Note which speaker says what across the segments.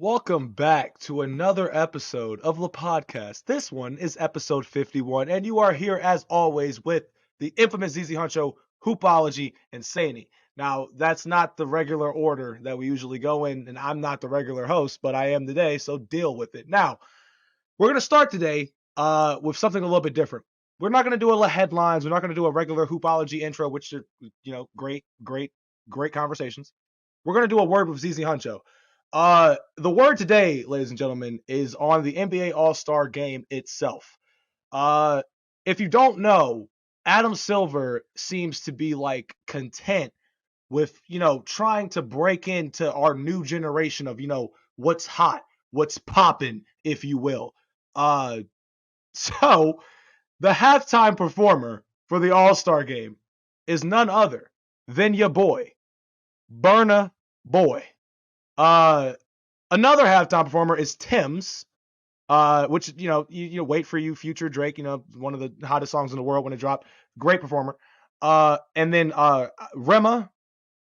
Speaker 1: Welcome back to another episode of LePodcast. This one is episode 51, and you are here as always with the infamous Zee Huncho, Hoopology, and Sainey. Now, that's not the regular order that we usually go in, and I'm not the regular host, but I am today, so deal with it. Now, we're going to start today with something a little bit different. We're not going to do a headlines. We're not going to do a regular Hoopology intro, which are, great conversations. We're going to do a word with Zee Huncho. The word today, ladies and gentlemen, is on the NBA All-Star game itself. If you don't know, Adam Silver seems to be like content with, trying to break into our new generation of, what's hot, what's popping, if you will. So the halftime performer for the All-Star game is none other than your boy, Burna Boy. Another halftime performer is Tim's, which you wait for you, future Drake. One of the hottest songs in the world when it dropped. Great performer. And then Rema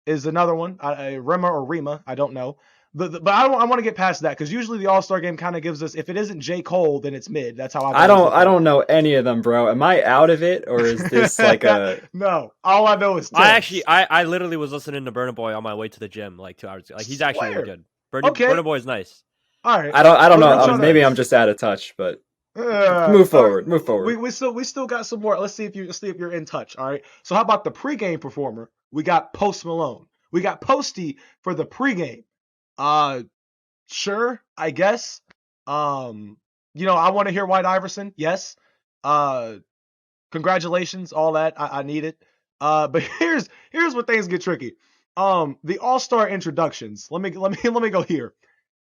Speaker 1: is another one. Rema or Rema, I don't know. But I want to get past that because usually the All-Star game kind of gives us, if it isn't J. Cole, then it's mid. That's how
Speaker 2: I don't know any of them, bro. Am I out of it, or is this like a?
Speaker 1: No, all I know is Tim's.
Speaker 3: I literally was listening to Burna Boy on my way to the gym like 2 hours ago. Like he's actually really good. Burna Boy is nice.
Speaker 1: All right.
Speaker 2: I don't know. Maybe I'm just out of touch, but move forward. Move forward.
Speaker 1: We still got some more. Let's see if you're in touch. All right. So how about the pregame performer? We got Post Malone. We got Posty for the pregame. Sure, I guess. I want to hear White Iverson. Yes. Congratulations, all that. I need it. But here's where things get tricky. The All-Star introductions. Let me go here.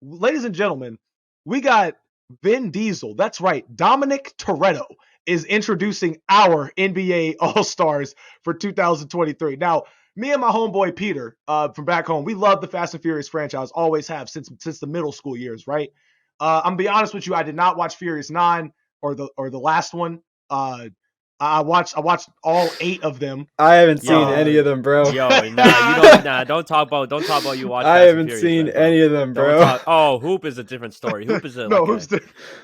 Speaker 1: Ladies and gentlemen, we got Vin Diesel. That's right. Dominic Toretto is introducing our NBA All-Stars for 2023. Now, me and my homeboy Peter from back home, we love the Fast and Furious franchise, always have since the middle school years, right? I'm gonna be honest with you, I did not watch Furious 9 or the last one. I watched all 8 of them.
Speaker 2: I haven't seen any of them, bro.
Speaker 3: Don't talk about you watching.
Speaker 2: I haven't seen any of them, bro.
Speaker 3: Hoop is a different story. Hoop is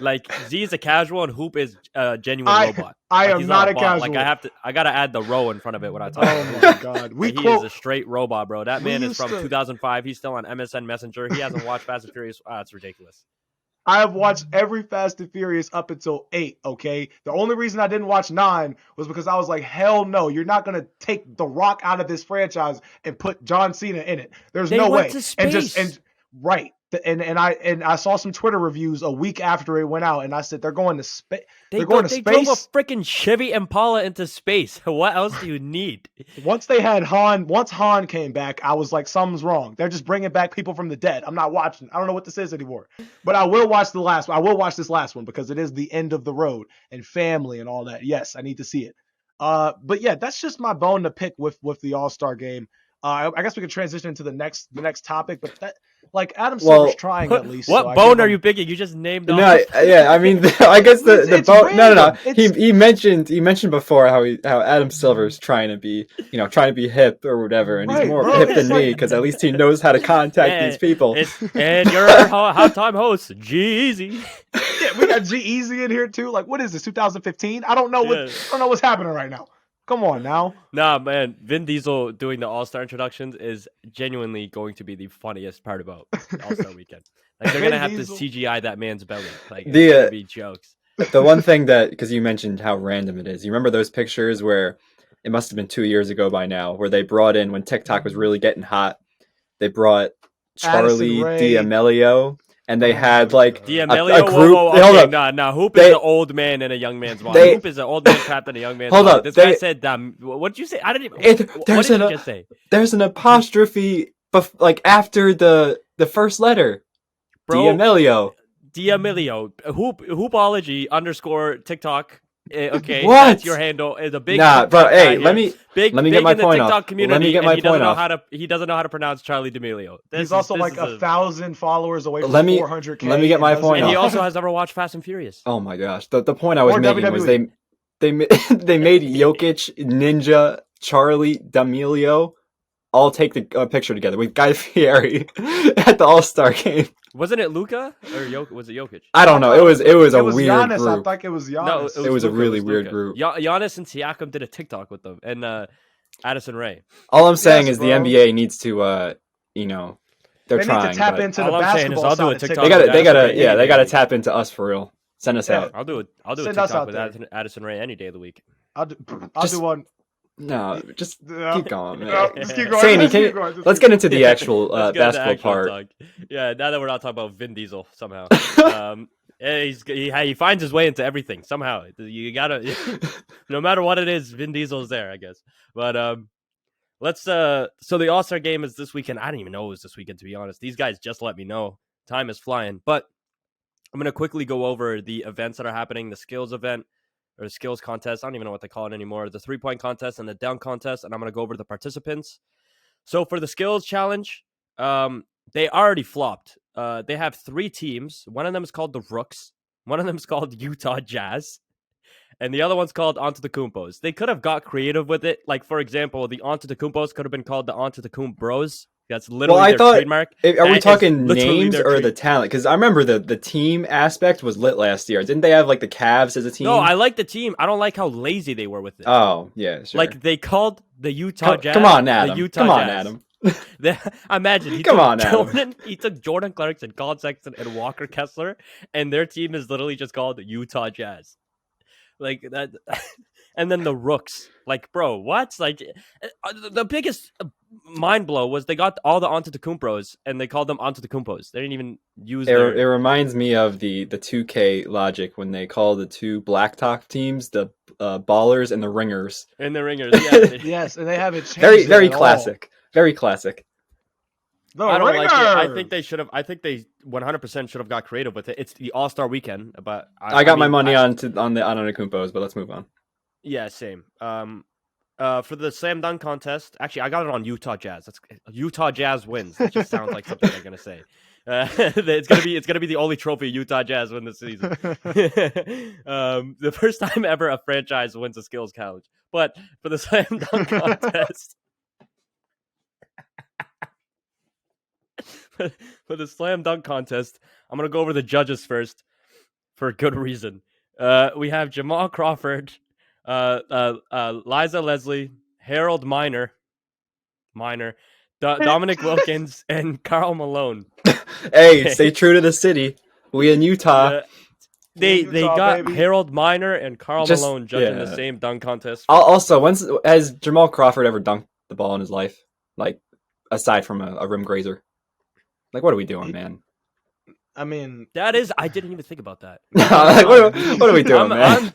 Speaker 3: like Z is a casual and Hoop is a genuine robot.
Speaker 1: I am not a casual.
Speaker 3: Like I gotta add the row in front of it when I talk.
Speaker 1: Oh my god,
Speaker 3: he is a straight robot, bro. That man is from 2005. He's still on MSN Messenger. He hasn't watched Fast and Furious. It's ridiculous.
Speaker 1: I have watched every Fast and Furious up until 8, okay? The only reason I didn't watch 9 was because I was like, hell no, you're not going to take The Rock out of this franchise and put John Cena in it. There's no way.
Speaker 3: To space.
Speaker 1: Right. And I saw some Twitter reviews a week after it went out, and I said they're going to space. They drove a
Speaker 3: freaking Chevy Impala into space. What else do you need?
Speaker 1: Once Han came back, I was like, something's wrong. They're just bringing back people from the dead. I'm not watching. I don't know what this is anymore. But I will watch the last one. I will watch this last one because it is the end of the road and family and all that. Yes, I need to see it. But yeah, that's just my bone to pick with the All-Star game. I guess we could transition into the next topic, but that. Like Adam Silver's trying at least.
Speaker 3: What bone are you picking? You just named off.
Speaker 2: No, yeah, I mean, I guess the bone. No. He mentioned before how Adam Silver's trying to be hip or whatever, and he's more hip than me because at least he knows how to contact these people.
Speaker 3: And you're a halftime host, G-Eazy.
Speaker 1: Yeah, we got G-Eazy in here too. Like, what is this? 2015? I don't know what's happening right now. Come on now.
Speaker 3: Nah, man. Vin Diesel doing the All-Star introductions is genuinely going to be the funniest part about All-Star Weekend. Like they're gonna have to CGI that man's belly. Like it's gonna be jokes.
Speaker 2: The one thing that, because you mentioned how random it is, you remember those pictures where it must have been 2 years ago by now, where they brought in when TikTok was really getting hot. They brought Charlie D'Amelio. And they had like a group.
Speaker 3: Nah. Hoop is an old man in a young man's body. Hoop is an old man trapped in a young man's body. Hold up. This guy said, what did you say? I didn't even. What did you just say?
Speaker 2: There's an apostrophe, like after the first letter. Bro, D'Amelio.
Speaker 3: Hoopology _ TikTok. Okay,
Speaker 2: what?
Speaker 3: That's your handle. Is a big
Speaker 2: bro. Hey, let me get my point off.
Speaker 3: Let me get my point off. He doesn't know how to pronounce Charlie D'Amelio.
Speaker 1: He's also like 1,000 followers away from 400K.
Speaker 2: Let me get my point off.
Speaker 3: And he also has never watched Fast and Furious.
Speaker 2: Oh my gosh. The point I was making was they made Jokic, Ninja, Charlie D'Amelio all take the picture together with Guy Fieri at the All-Star game.
Speaker 3: Wasn't it Luka or was it Jokic?
Speaker 2: I don't know. It was a weird
Speaker 1: Giannis.
Speaker 2: group.
Speaker 1: I think it was Giannis.
Speaker 3: No,
Speaker 2: it was
Speaker 3: Luka,
Speaker 2: a really weird group.
Speaker 3: Giannis and Siakam did a TikTok with them, and Addison Ray.
Speaker 2: All I'm saying is the NBA needs to, they're trying.
Speaker 1: Need to tap into the basketball
Speaker 3: I'll do a
Speaker 1: side.
Speaker 3: TikTok.
Speaker 2: They gotta tap into us for real. Send us out.
Speaker 3: I'll do a TikTok with Addison Ray any day of the week.
Speaker 1: I'll do one.
Speaker 2: No, just keep going, man.
Speaker 1: No, just keep going.
Speaker 2: Sainey, let's get into the actual basketball part.
Speaker 3: Talk. Yeah, now that we're not talking about Vin Diesel somehow. He finds his way into everything somehow. You gotta, no matter what it is, Vin Diesel's there, I guess. But let's. So the All-Star game is this weekend. I didn't even know it was this weekend, to be honest. These guys just let me know. Time is flying. But I'm gonna quickly go over the events that are happening. The skills event. Or the skills contest. I don't even know what they call it anymore. The 3-point contest and the dunk contest. And I'm going to go over the participants. So for the skills challenge, they already flopped. They have 3 teams. One of them is called the Rooks. One of them is called Utah Jazz. And the other one's called Antetokounmpos. They could have got creative with it. Like, for example, the Antetokounmpos could have been called the Antetokounmpo Bros. That's literally their trademark.
Speaker 2: Are we talking names or the talent? Because I remember the team aspect was lit last year. Didn't they have like the Cavs as a team?
Speaker 3: No, I like the team. I don't like how lazy they were with it.
Speaker 2: Oh, yeah, sure.
Speaker 3: Like they called the Utah Jazz.
Speaker 2: Come on, Adam.
Speaker 3: The Utah Jazz. Imagine he took Jordan Clarkson, Colin Sexton, and Walker Kessler, and their team is literally just called the Utah Jazz. Like that. And then the Rooks, like, bro, what? Like, the biggest mind blow was they got all the Antetokounmpos and they called them Antetokounmpos. They didn't even use. It
Speaker 2: reminds me of the 2K logic when they call the 2 blacktop teams the Ballers and the Ringers.
Speaker 3: And the Ringers, yeah.
Speaker 1: Yes, and they haven't changed.
Speaker 2: Very classic. Very classic.
Speaker 1: I don't like it.
Speaker 3: I think they should have. I think they 100% should have got creative with it. It's the All-Star weekend, but
Speaker 2: I got my money on the Antetokounmpos, but let's move on.
Speaker 3: Yeah, same. For the slam dunk contest, actually, I got it on Utah Jazz. That's Utah Jazz wins. It just sounds like something they're gonna say. It's gonna be the only trophy Utah Jazz win this season. The first time ever a franchise wins a skills challenge. But for the slam dunk contest, for the slam dunk contest, I'm gonna go over the judges first for a good reason. We have Jamal Crawford. Liza Leslie, Harold Miner, Dominic Wilkins, and Karl Malone.
Speaker 2: Hey, stay true to the city. We in Utah.
Speaker 3: They got baby. Harold Miner and Karl Malone judging the same dunk contest.
Speaker 2: Also, has Jamal Crawford ever dunked the ball in his life? Like, aside from a rim grazer? Like, what are we doing, man?
Speaker 1: I mean,
Speaker 3: I didn't even think about that.
Speaker 2: Like, what are we doing, man?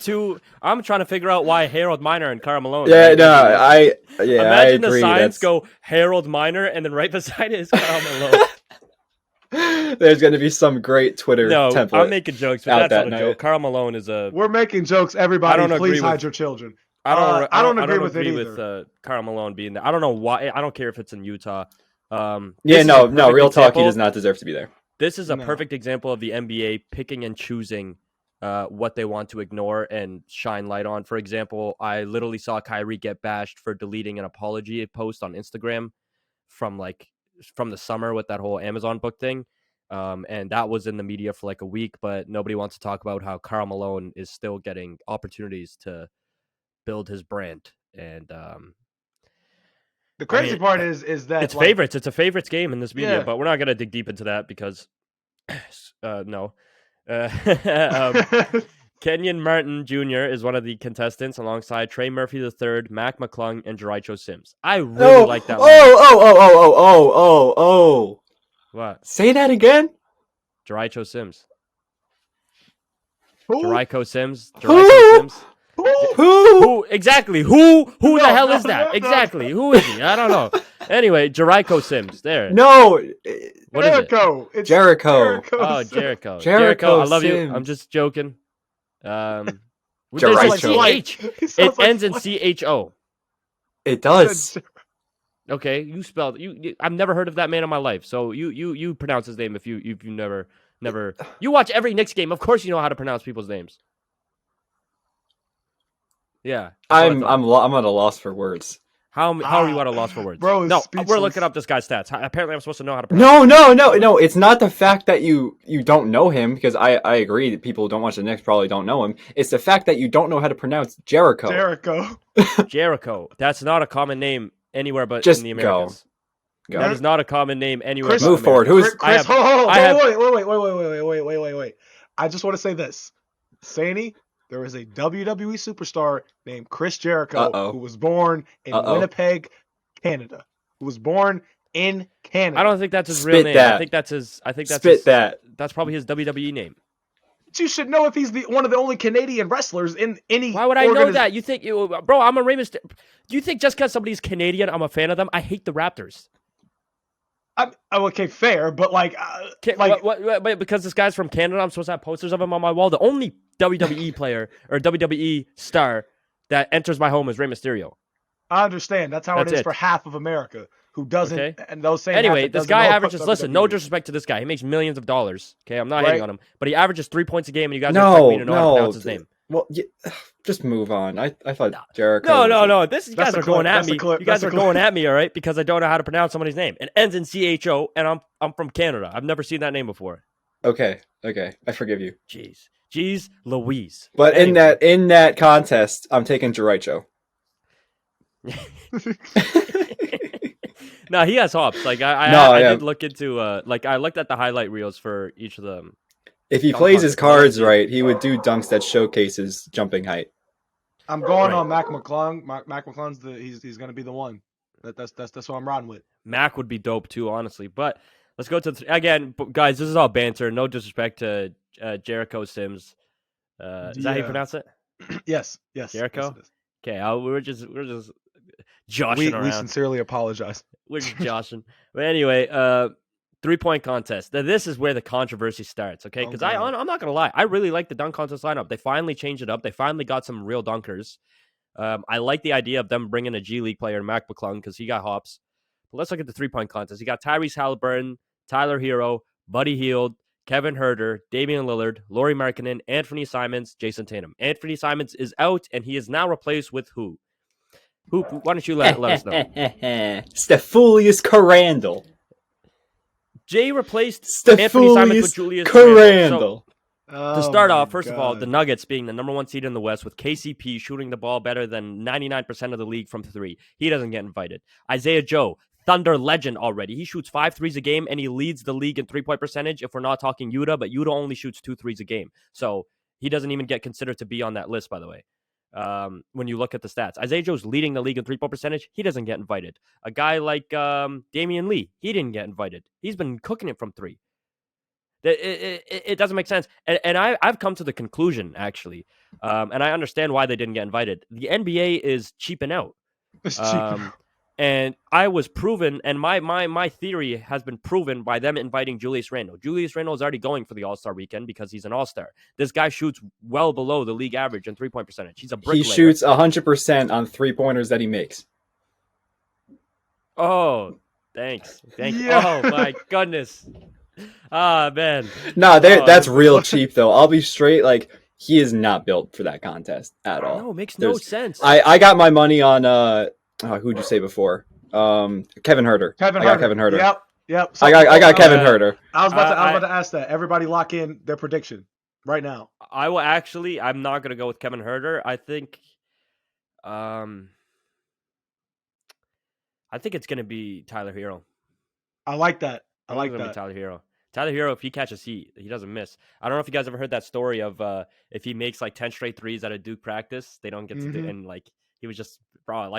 Speaker 3: I'm trying to figure out why Harold Miner and Karl Malone.
Speaker 2: Yeah, I
Speaker 3: imagine
Speaker 2: agree.
Speaker 3: The signs go Harold Miner, and then right beside it is Karl Malone.
Speaker 2: There's going to be some great Twitter template.
Speaker 3: I'm making jokes, but that's not a joke. Karl Malone is a.
Speaker 1: We're making jokes. Everybody, please hide your children.
Speaker 3: I don't agree with it either. With Karl Malone being there. I don't know why. I don't care if it's in Utah.
Speaker 2: No. Real talk. He does not deserve to be there.
Speaker 3: This is a perfect example of the NBA picking and choosing what they want to ignore and shine light on. For example, I literally saw Kyrie get bashed for deleting an apology post on Instagram from the summer with that whole Amazon book thing. And that was in the media for like a week, but nobody wants to talk about how Karl Malone is still getting opportunities to build his brand. And
Speaker 1: the crazy part is that
Speaker 3: it's favorites. It's a favorites game in this media, but we're not going to dig deep into that because no. Kenyon Martin Jr. is one of the contestants alongside Trey Murphy III, Mac McClung, and Jericho Sims. I really like that. What?
Speaker 2: Say that again.
Speaker 3: Jericho Sims.
Speaker 1: Who?
Speaker 3: Jericho Sims.
Speaker 2: Who?
Speaker 3: Exactly. Who the hell is that? Exactly. Who is he? I don't know. Anyway, Jericho Sims. There.
Speaker 2: No.
Speaker 3: What Jericho.
Speaker 1: Is it?
Speaker 2: Jericho.
Speaker 3: Oh, Jericho.
Speaker 2: Jericho.
Speaker 3: I love
Speaker 2: Sims.
Speaker 3: you. I'm just joking.
Speaker 2: Jericho.
Speaker 3: It ends in CHO.
Speaker 2: It does.
Speaker 3: Okay, you spelled you. I've never heard of that man in my life. So you pronounce his name if you've never. You watch every Knicks game. Of course you know how to pronounce people's names. Yeah.
Speaker 2: I'm at a loss for words.
Speaker 3: How are you at a loss for words?
Speaker 1: Bro,
Speaker 3: no,
Speaker 1: speechless.
Speaker 3: We're looking up this guy's stats. Apparently, I'm supposed to know how to pronounce
Speaker 2: No. It's not the fact that you don't know him, because I agree that people who don't watch the Knicks probably don't know him. It's the fact that you don't know how to pronounce Jericho.
Speaker 3: Jericho. That's not a common name anywhere but
Speaker 2: Just
Speaker 3: in the Americas.
Speaker 2: Go.
Speaker 3: That is not a common name anywhere.
Speaker 1: Chris,
Speaker 3: but
Speaker 2: move forward.
Speaker 1: Chris,
Speaker 3: wait.
Speaker 1: Wait. I just want to say this. Sainey, there is a WWE superstar named Chris Jericho who was born in Winnipeg, Canada. Who was born in Canada.
Speaker 3: I don't think that's his real name. I think that's his. That's probably his WWE name.
Speaker 1: You should know if he's one of the only Canadian wrestlers in any.
Speaker 3: Why would I know that? You think, bro? I'm a Raymond. Do you think just because somebody's Canadian, I'm a fan of them? I hate the Raptors.
Speaker 1: Okay, fair, but
Speaker 3: what, because this guy's from Canada, I'm supposed to have posters of him on my wall. The only WWE player or WWE star that enters my home is Rey Mysterio.
Speaker 1: I understand. That's how it is for half of America who doesn't.
Speaker 3: Okay.
Speaker 1: And those same.
Speaker 3: Anyway, this guy averages. Listen, no disrespect to this guy. He makes millions of dollars. Okay, I'm not hating on him, but he averages 3 points a game, and you guys expect me to know how to pronounce his name.
Speaker 2: Well, just move on. I thought Jericho.
Speaker 3: No. You guys are going at me. You guys are going at me, all right? Because I don't know how to pronounce somebody's name. It ends in CHO, and I'm from Canada. I've never seen that name before.
Speaker 2: Okay. I forgive you.
Speaker 3: Jeez, Louise.
Speaker 2: But anyway. in that contest, I'm taking Jericho.
Speaker 3: No, he has hops. Like I did look into I looked at the highlight reels for each of them.
Speaker 2: If he plays his cards right, he would do dunks that showcases jumping height.
Speaker 1: I'm going on Mac McClung. Mac McClung's he's going to be the one. That's what I'm riding with.
Speaker 3: Mac would be dope too, honestly. But let's go to again, guys. This is all banter. No disrespect to Jericho Sims. Is that how you pronounce it?
Speaker 1: Yes.
Speaker 3: Jericho. Yes, okay, we're just joshing around.
Speaker 1: We sincerely apologize.
Speaker 3: We're just joshing. But anyway, 3-point contest. Now, this is where the controversy starts, okay? Because I'm not going to lie. I really like the dunk contest lineup. They finally changed it up. They finally got some real dunkers. I like the idea of them bringing a G League player, Mac McClung, because he got hops. But let's look at the 3-point contest. You got Tyrese Halliburton, Tyler Hero, Buddy Hield, Kevin Huerter, Damian Lillard, Lauri Markkanen, Anthony Simons, Jason Tatum. Anthony Simons is out, and he is now replaced with who? Why don't you let us know?
Speaker 2: Stefulius Randle.
Speaker 3: Jay replaced Anthony Simons with Julius Randle. So, to start off, first of all, the Nuggets being the number 1 seed in the West with KCP shooting the ball better than 99% of the league from 3. He doesn't get invited. Isaiah Joe, Thunder legend already. He shoots 5 threes a game, and he leads the league in 3-point percentage if we're not talking Utah, but Utah only shoots 2 threes a game. So he doesn't even get considered to be on that list, by the way. When you look at the stats, Isaiah Joe's leading the league in 3-point percentage. He doesn't get invited. A guy like Damian Lee, he didn't get invited. He's been cooking it from 3. It doesn't make sense. And I've come to the conclusion, actually, and I understand why they didn't get invited. The NBA is cheaping out. And I was proven, and my theory has been proven by them inviting Julius Randle. Julius Randle is already going for the All-Star weekend because he's an All-Star. This guy shoots well below the league average in 3-point percentage. He's a bricklayer. He
Speaker 2: shoots 100% on 3-pointers that he makes.
Speaker 3: Oh, thanks. Yeah. Oh, my goodness. Man.
Speaker 2: No, that's real cheap, though. I'll be straight, he is not built for that contest at all.
Speaker 3: No, it makes no sense.
Speaker 2: I got my money on... who'd you say before? Kevin Huerter. I got Kevin Huerter.
Speaker 1: Yep.
Speaker 2: So, I got Kevin Huerter.
Speaker 1: I was about to ask that. Everybody lock in their prediction right now.
Speaker 3: I will actually. I'm not going to go with Kevin Huerter. I think it's going to be Tyler Hero.
Speaker 1: I like that.
Speaker 3: Tyler Hero. Tyler Hero, if he catches heat, he doesn't miss. I don't know if you guys ever heard that story of if he makes 10 straight threes at a Duke practice, they don't get to do, and he was just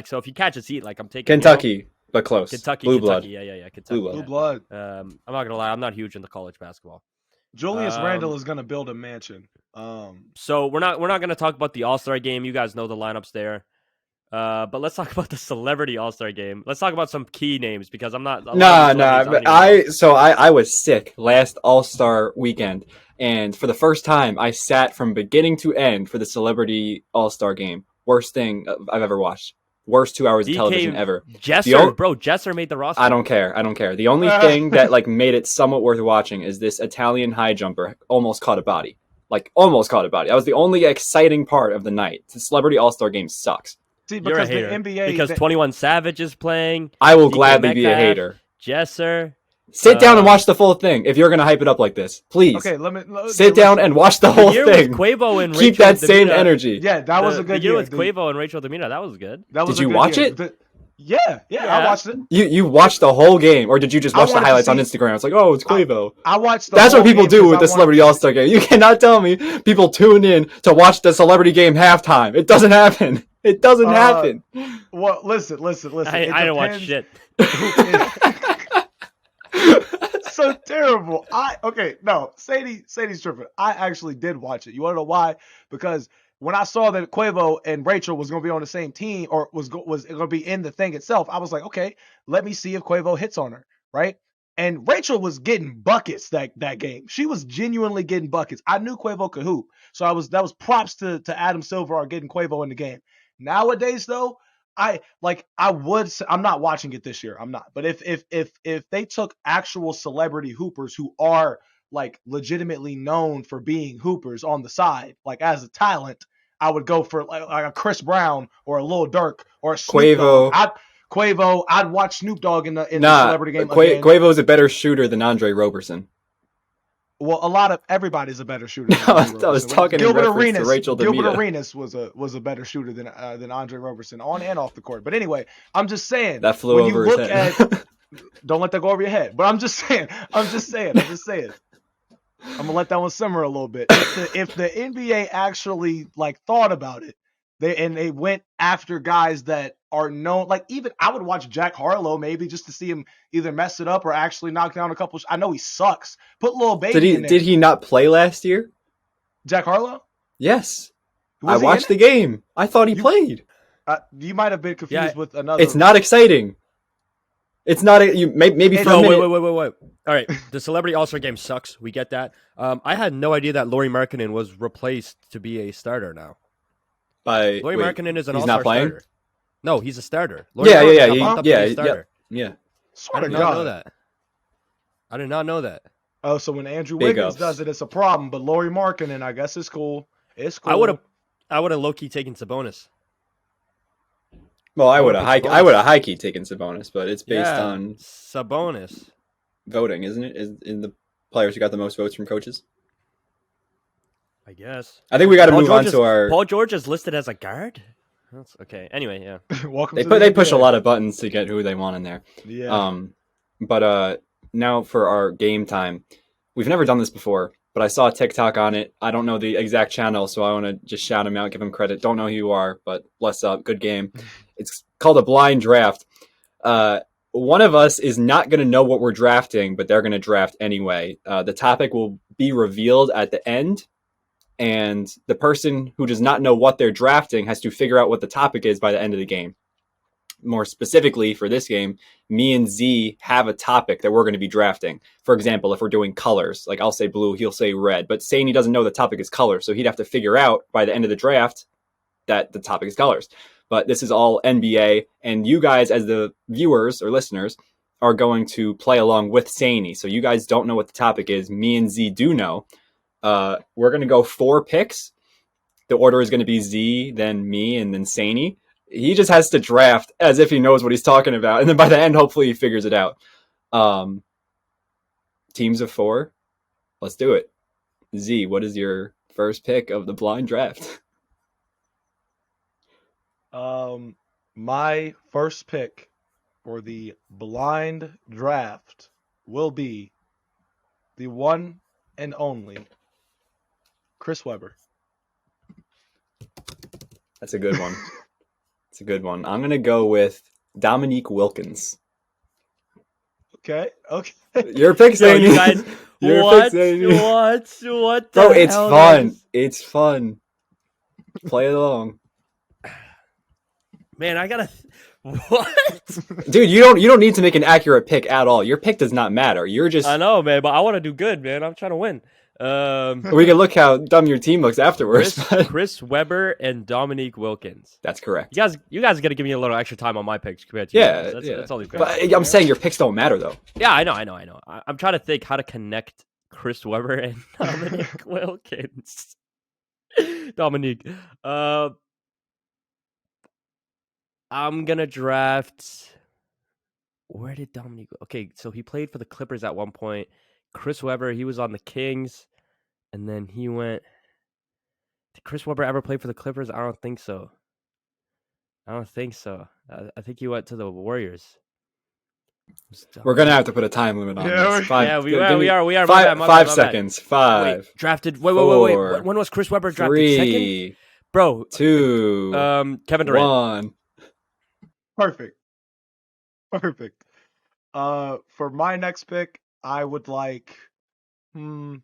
Speaker 3: so if he catches heat, I'm taking
Speaker 2: Kentucky,
Speaker 3: Hero.
Speaker 2: But close.
Speaker 3: Blue
Speaker 2: blood.
Speaker 3: Yeah, Kentucky.
Speaker 1: Blue blood.
Speaker 3: I'm not gonna lie, I'm not huge into college basketball.
Speaker 1: Julius Randle is gonna build a mansion.
Speaker 3: So we're not gonna talk about the All-Star game. You guys know the lineups there. But let's talk about the celebrity All-Star game. Let's talk about some key names because I'm not.
Speaker 2: I was sick last All-Star weekend, and for the first time, I sat from beginning to end for the celebrity All-Star game. Worst thing I've ever watched. Worst 2 hours of television ever.
Speaker 3: Jesser made the roster.
Speaker 2: I don't care. The only thing that made it somewhat worth watching is this Italian high jumper almost caught a body. That was the only exciting part of the night. The celebrity All-Star game sucks.
Speaker 1: See,
Speaker 3: You're a
Speaker 1: because the
Speaker 3: hater.
Speaker 1: NBA
Speaker 3: Because 21 Savage is playing.
Speaker 2: I will
Speaker 3: DK
Speaker 2: gladly be a
Speaker 3: Metcalf,
Speaker 2: hater.
Speaker 3: Jesser.
Speaker 2: Sit down and watch the full thing if you're going to hype it up like this. Please.
Speaker 1: Okay,
Speaker 2: sit down and watch the whole
Speaker 3: year
Speaker 2: thing.
Speaker 3: With Quavo and
Speaker 2: Keep
Speaker 3: Rachel
Speaker 2: that same
Speaker 3: Domina,
Speaker 2: energy.
Speaker 1: Yeah, that was a good
Speaker 3: year.
Speaker 1: year.
Speaker 3: With Quavo and Rachel Domina, that was good.
Speaker 1: That was
Speaker 2: Did you
Speaker 1: good
Speaker 2: watch
Speaker 1: year.
Speaker 2: it?
Speaker 1: Yeah, I watched it.
Speaker 2: You watched the whole game, or did you just watch the highlights on Instagram? It's like, oh, it's Quavo.
Speaker 1: I watched the
Speaker 2: That's
Speaker 1: whole
Speaker 2: what people
Speaker 1: game
Speaker 2: do
Speaker 1: 'cause
Speaker 2: with the Celebrity All-Star game. You cannot tell me people tune in to watch the Celebrity game halftime. It doesn't happen. It doesn't happen.
Speaker 1: Well, listen.
Speaker 3: I didn't watch shit.
Speaker 1: So terrible. Sadie's tripping. I actually did watch it. You want to know why? Because when I saw that Quavo and Rachel was going to be on the same team or was going to be in the thing itself, I was like, okay, let me see if Quavo hits on her, right? And Rachel was getting buckets that game. She was genuinely getting buckets. I knew Quavo could hoop, so that was props to Adam Silver on getting Quavo in the game. Nowadays, though, I'm not watching it this year. I'm not. But if they took actual celebrity hoopers who are like legitimately known for being hoopers on the side, like as a talent, I would go for like a Chris Brown or a Lil Durk or a Snoop Dogg. I'd watch Snoop Dogg in the celebrity game.
Speaker 2: Quavo's a better shooter than Andre Roberson.
Speaker 1: Well, everybody's a better shooter.
Speaker 2: I was talking
Speaker 1: Gilbert
Speaker 2: in reference
Speaker 1: Arenas,
Speaker 2: to Rachel Domina.
Speaker 1: Gilbert Arenas was a better shooter than Andre Roberson on and off the court. But anyway, I'm just saying
Speaker 2: that flew over his head.
Speaker 1: Don't let that go over your head. But I'm just saying. I'm gonna let that one simmer a little bit. If the NBA actually like thought about it, they went after guys that are known. Like even I would watch Jack Harlow maybe just to see him either mess it up or actually knock down a couple. I know he sucks. Put Lil Baby in there.
Speaker 2: Did he not play last year?
Speaker 1: Jack Harlow?
Speaker 2: Yes. I watched the game. I thought he played.
Speaker 1: You might have been confused with another.
Speaker 2: It's not exciting. It's not maybe for a minute.
Speaker 3: Wait. All right, the Celebrity All-Star game sucks. We get that. I had no idea that Lauri Markkanen was replaced to be a starter now.
Speaker 2: Lauri
Speaker 3: Markkanen is an
Speaker 2: All-Star starter. No,
Speaker 3: he's a starter.
Speaker 2: Yeah.
Speaker 3: I did not know that. I did not know that.
Speaker 1: Oh, so when Andrew Wiggins does it, it's a problem. But Lauri Markkanen, I guess it's cool. It's cool.
Speaker 3: I would have low-key taken Sabonis.
Speaker 2: Well, I would have high key taken Sabonis, but it's based on
Speaker 3: Sabonis
Speaker 2: voting, isn't it? In the players who got the most votes from coaches.
Speaker 3: I guess.
Speaker 2: I think we got to move on to our.
Speaker 3: Paul George is listed as a guard. That's okay. Anyway, yeah.
Speaker 2: They push a lot of buttons to get who they want in there.
Speaker 1: Yeah.
Speaker 2: But now for our game time, we've never done this before, but I saw a TikTok on it. I don't know the exact channel, so I want to just shout him out, give him credit. Don't know who you are, but bless up, good game. It's called a blind draft. One of us is not going to know what we're drafting, but they're going to draft anyway. The topic will be revealed at the end, and the person who does not know what they're drafting has to figure out what the topic is by the end of the game. More specifically for this game, me and Zee have a topic that we're going to be drafting. For example, if we're doing colors, like I'll say blue, he'll say red, but Sainey doesn't know the topic is color, so he'd have to figure out by the end of the draft that the topic is colors. But this is all NBA, and you guys as the viewers or listeners are going to play along with Sainey. So you guys don't know what the topic is. Me and Zee do know. We're going to go 4 picks. The order is going to be Zee, then me, and then Sainey. He just has to draft as if he knows what he's talking about. And then by the end, hopefully he figures it out. Teams of 4. Let's do it. Zee, what is your first pick of the blind draft?
Speaker 1: My first pick for the blind draft will be the one and only Chris Webber.
Speaker 2: That's a good one. It's a good one. I'm going to go with Dominique Wilkins.
Speaker 1: Okay.
Speaker 2: Your pick, Sainey.
Speaker 3: You guys, what?
Speaker 2: Bro, it's fun. It's fun. Play it along.
Speaker 3: Man, I gotta. What?
Speaker 2: Dude, you don't need to make an accurate pick at all. Your pick does not matter. You're just.
Speaker 3: I know, man, but I want to do good, man. I'm trying to win.
Speaker 2: We can look how dumb your team looks afterwards.
Speaker 3: Chris Webber and Dominique Wilkins.
Speaker 2: That's correct.
Speaker 3: You guys got to give me a little extra time on my picks compared to
Speaker 2: you.
Speaker 3: That's all these.
Speaker 2: But I'm saying your picks don't matter though.
Speaker 3: Yeah, I know. I'm trying to think how to connect Chris Webber and Dominique Wilkins. Dominique. I'm gonna draft. Where did Dominique go? Okay, so he played for the Clippers at one point. Chris Webber, he was on the Kings, and then he went. Did Chris Webber ever play for the Clippers? I don't think so. I think he went to the Warriors.
Speaker 2: We're gonna have to put a time limit on this.
Speaker 3: We are.
Speaker 2: Five,
Speaker 3: My bad.
Speaker 2: seconds. 5.
Speaker 3: Wait, drafted. Wait.
Speaker 2: four,
Speaker 3: When was Chris Webber drafted?
Speaker 2: 3,
Speaker 3: Second, bro.
Speaker 2: 2,
Speaker 3: Kevin Durant.
Speaker 2: 1.
Speaker 1: Perfect. For my next pick, I would like. I'm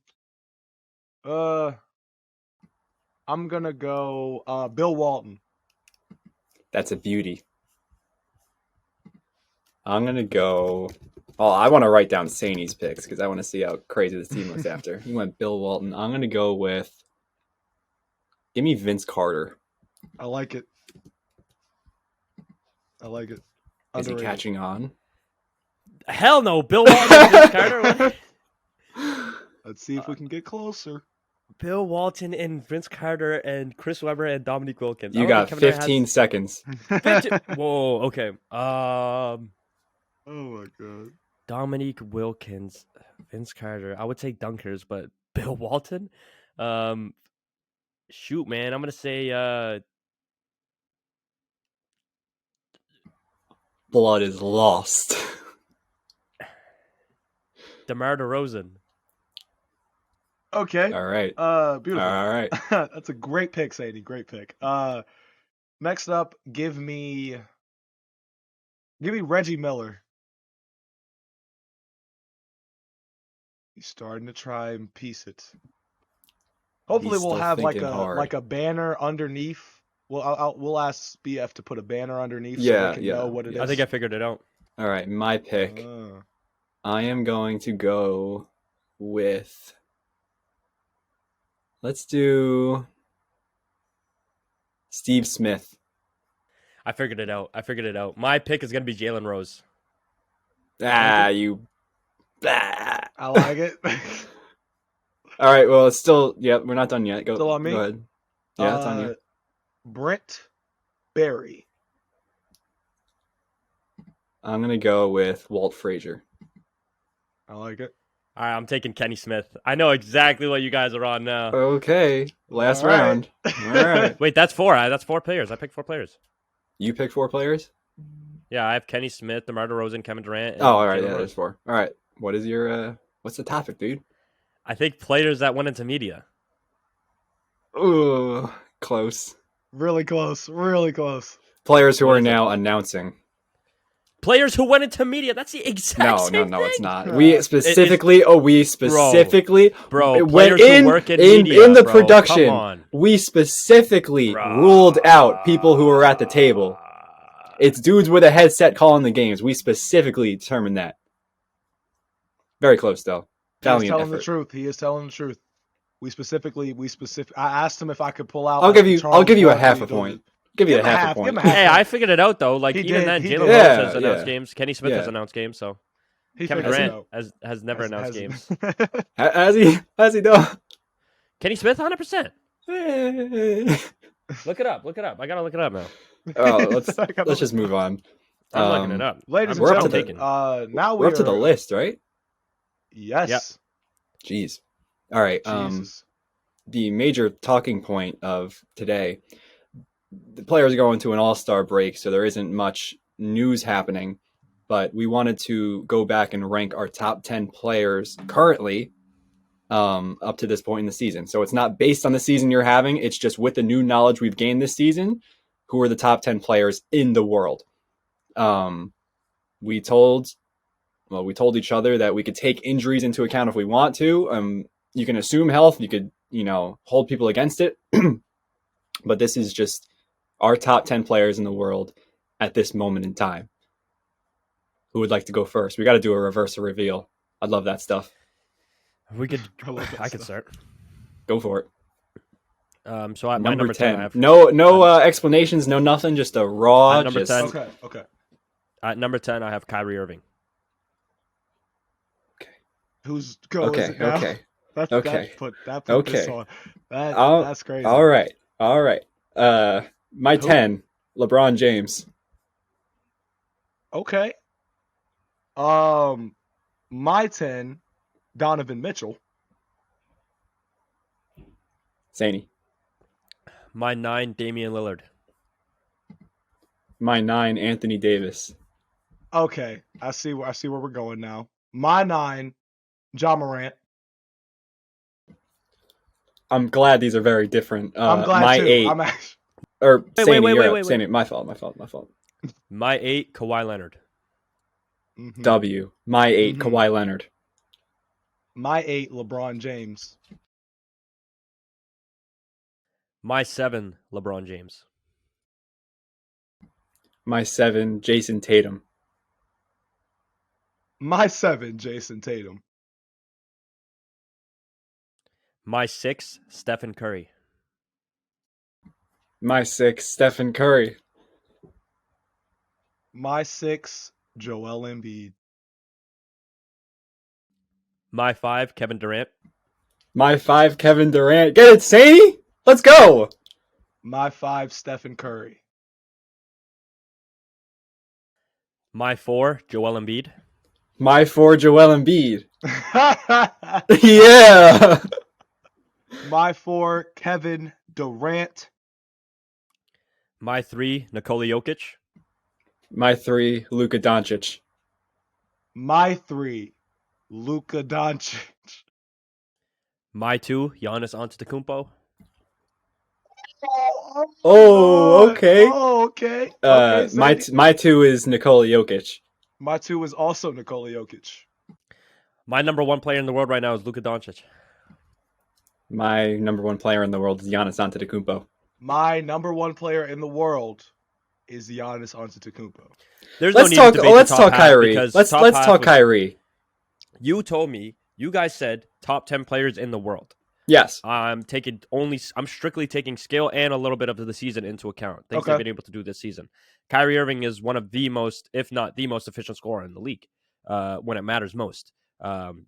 Speaker 1: gonna go Bill Walton.
Speaker 2: That's a beauty. I'm gonna go. Oh, I want to write down Sainey's picks because I want to see how crazy this team looks after. He went Bill Walton. I'm gonna go with. Give me Vince Carter.
Speaker 1: I like it.
Speaker 2: Is he catching on?
Speaker 3: Hell no, Bill Walton and Vince Carter.
Speaker 1: Let's see if we can get closer.
Speaker 3: Bill Walton and Vince Carter and Chris Webber and Dominique Wilkins.
Speaker 2: You got 15 seconds.
Speaker 3: Whoa, okay.
Speaker 1: Oh my god.
Speaker 3: Dominique Wilkins, Vince Carter. I would take Dunkers, but Bill Walton? Shoot, man. I'm gonna say
Speaker 2: Blood is lost.
Speaker 3: DeMar DeRozan.
Speaker 1: Okay.
Speaker 2: All right.
Speaker 1: Beautiful.
Speaker 2: All right.
Speaker 1: That's a great pick, Sadie. Great pick. Next up, give me Reggie Miller. He's starting to try and piece it. Hopefully,
Speaker 2: He's
Speaker 1: we'll
Speaker 2: still
Speaker 1: have
Speaker 2: thinking hard.
Speaker 1: like a banner underneath. We'll ask BF to put a banner underneath so
Speaker 2: Yeah,
Speaker 1: we can
Speaker 2: yeah,
Speaker 1: know what it is.
Speaker 3: I think I figured it out.
Speaker 2: All right. My pick. I am going to go with. Let's do Steve Smith.
Speaker 3: I figured it out. My pick is gonna be Jalen Rose.
Speaker 2: You.
Speaker 1: I like it.
Speaker 2: All right. Well, it's still. Yep. We're not done yet.
Speaker 1: Still on me?
Speaker 2: Go ahead. Yeah, it's on you.
Speaker 1: Brent Barry.
Speaker 2: I'm gonna go with Walt Frazier.
Speaker 1: I like it.
Speaker 3: All right, I'm taking Kenny Smith. I know exactly what you guys are on now.
Speaker 2: Okay. Last
Speaker 1: All right.
Speaker 2: round. All right.
Speaker 3: Wait, that's 4. That's 4 players. I picked 4 players.
Speaker 2: You pick 4 players?
Speaker 3: Yeah, I have Kenny Smith, DeMar DeRozan, Kevin Durant. And
Speaker 2: All right.
Speaker 3: Jalen
Speaker 2: Yeah,
Speaker 3: Rose.
Speaker 2: there's 4. All right. What is your? What's the topic, dude?
Speaker 3: I think players that went into media.
Speaker 2: Ooh, close.
Speaker 1: Really close. Really close.
Speaker 2: Players who are now announcing.
Speaker 3: Players who went into media. That's the exact same thing.
Speaker 2: No, it's not. We specifically. Bro,
Speaker 3: players who work in media,
Speaker 2: in the
Speaker 3: bro.
Speaker 2: production.
Speaker 3: Come on.
Speaker 2: We specifically ruled out people who were at the table. It's dudes with a headset calling the games. We specifically determined that. Very close, though.
Speaker 1: He is telling the truth. I asked him if I could pull out.
Speaker 2: I'll give you a half a point. Give you a half a point.
Speaker 3: Hey, I figured it out though. Like even then, Jalen Rose has announced games. Kenny Smith has announced games. So Kevin Durant has never announced games.
Speaker 2: Has he though?
Speaker 3: Kenny Smith, 100%. Look it up. I gotta look it up now.
Speaker 2: Oh, let's just move on.
Speaker 3: I'm looking it up.
Speaker 1: Ladies and
Speaker 2: we're
Speaker 1: gentlemen, now
Speaker 2: we're up to the list, right?
Speaker 1: Yes.
Speaker 3: Yep.
Speaker 2: Jeez. All right.
Speaker 1: Jesus.
Speaker 2: The major talking point of today. The players are going to an all-star break, so there isn't much news happening. But we wanted to go back and rank our top 10 players currently up to this point in the season. So it's not based on the season you're having. It's just with the new knowledge we've gained this season, who are the top 10 players in the world. We told each other that we could take injuries into account if we want to. You can assume health. You could, hold people against it. But this is just our top 10 players in the world at this moment in time. Who would like to go first? We got to do a reverse reveal. I'd love that stuff.
Speaker 3: We could. I could start.
Speaker 2: Go for it.
Speaker 3: So at my number 10, I have
Speaker 2: no explanations, no nothing, just a raw.
Speaker 3: At number 10.
Speaker 1: Okay.
Speaker 3: At number 10, I have Kyrie Irving.
Speaker 2: Okay.
Speaker 1: Who's going?
Speaker 2: Okay. Okay.
Speaker 1: That's crazy.
Speaker 2: All right. My 10, LeBron James.
Speaker 1: Okay. My 10, Donovan Mitchell.
Speaker 2: Sainey.
Speaker 3: My 9, Damian Lillard.
Speaker 2: My 9, Anthony Davis.
Speaker 1: Okay, I see where we're going now. My 9, Ja Morant.
Speaker 2: I'm glad these are very different.
Speaker 1: I'm glad
Speaker 2: my
Speaker 1: too.
Speaker 2: 8,
Speaker 1: I'm actually,
Speaker 2: or
Speaker 3: Wait,
Speaker 2: Sainey,
Speaker 3: wait,
Speaker 2: you're
Speaker 3: wait,
Speaker 2: up.
Speaker 3: wait, wait.
Speaker 2: Sainey, my fault.
Speaker 3: My 8, Kawhi Leonard.
Speaker 1: mhm.
Speaker 2: W. My 8,
Speaker 1: Mhm.
Speaker 2: Kawhi Leonard.
Speaker 1: My 8, LeBron James.
Speaker 3: My 7, LeBron James.
Speaker 2: My 7, Jason Tatum.
Speaker 1: My 7, Jason Tatum.
Speaker 3: My 6, Stephen Curry.
Speaker 2: My 6, Stephen Curry.
Speaker 1: My 6, Joel Embiid.
Speaker 3: My 5, Kevin Durant.
Speaker 2: My 5, Kevin Durant. Get it, Sainey? Let's go.
Speaker 1: My 5, Stephen Curry.
Speaker 3: My 4, Joel Embiid.
Speaker 2: My 4, Joel Embiid. Yeah.
Speaker 1: My 4, Kevin Durant.
Speaker 3: My 3, Nikola Jokic.
Speaker 2: My 3, Luka Doncic.
Speaker 1: My 3, Luka Doncic.
Speaker 3: My 2, Giannis Antetokounmpo.
Speaker 2: Oh, okay.
Speaker 1: Oh, okay. Okay,
Speaker 2: my 2 is Nikola Jokic.
Speaker 1: My 2 is also Nikola Jokic.
Speaker 3: My number 1 player in the world right now is Luka Doncic.
Speaker 2: My number 1 player in the world is Giannis Antetokounmpo.
Speaker 1: My number 1 player in the world is Giannis Antetokounmpo.
Speaker 2: Let's talk Kyrie. Let's talk Kyrie.
Speaker 3: You told me, you guys said top 10 players in the world.
Speaker 2: Yes.
Speaker 3: I'm strictly taking skill and a little bit of the season into account. Things they've been able to do this season. Kyrie Irving is one of the most, if not the most efficient scorer in the league when it matters most.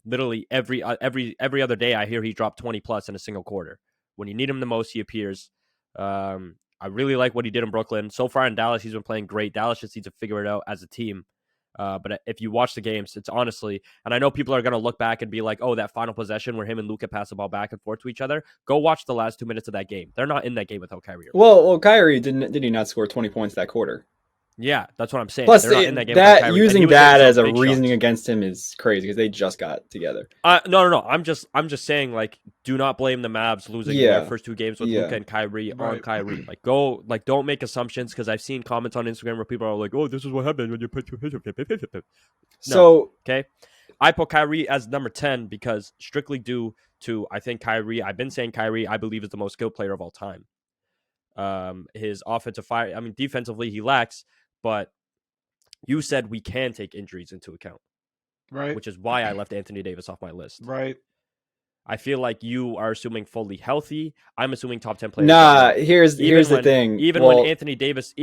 Speaker 3: Literally every other day I hear he dropped 20 plus in a single quarter. When you need him the most, he appears. I really like what he did in Brooklyn. So far in Dallas, he's been playing great. Dallas just needs to figure it out as a team. But if you watch the games, it's honestly, and I know people are going to look back and be like, oh, that final possession where him and Luka pass the ball back and forth to each other. Go watch the last 2 minutes of that game. They're not in that game without Kyrie.
Speaker 2: Well, Kyrie did he not score 20 points that quarter?
Speaker 3: Yeah, that's what I'm saying.
Speaker 2: Plus,
Speaker 3: they're not in that game without Kyrie.
Speaker 2: Using that as a reasoning against him is crazy because they just got together.
Speaker 3: No. I'm just saying, like, do not blame the Mavs losing their first 2 games with Luka and Kyrie on Kyrie. Don't make assumptions because I've seen comments on Instagram where people are like, "Oh, this is what happened when you put." Okay, I put Kyrie as number 10 because strictly due to I think Kyrie. I've been saying Kyrie. I believe is the most skilled player of all time. His offensive fire. I mean, defensively he lacks, but you said we can take injuries into account.
Speaker 1: Right.
Speaker 3: Which is why I left Anthony Davis off my list.
Speaker 1: Right.
Speaker 3: I feel like you are assuming fully healthy. I'm assuming top 10 players.
Speaker 2: Nah, here's the thing.
Speaker 3: When Anthony Davis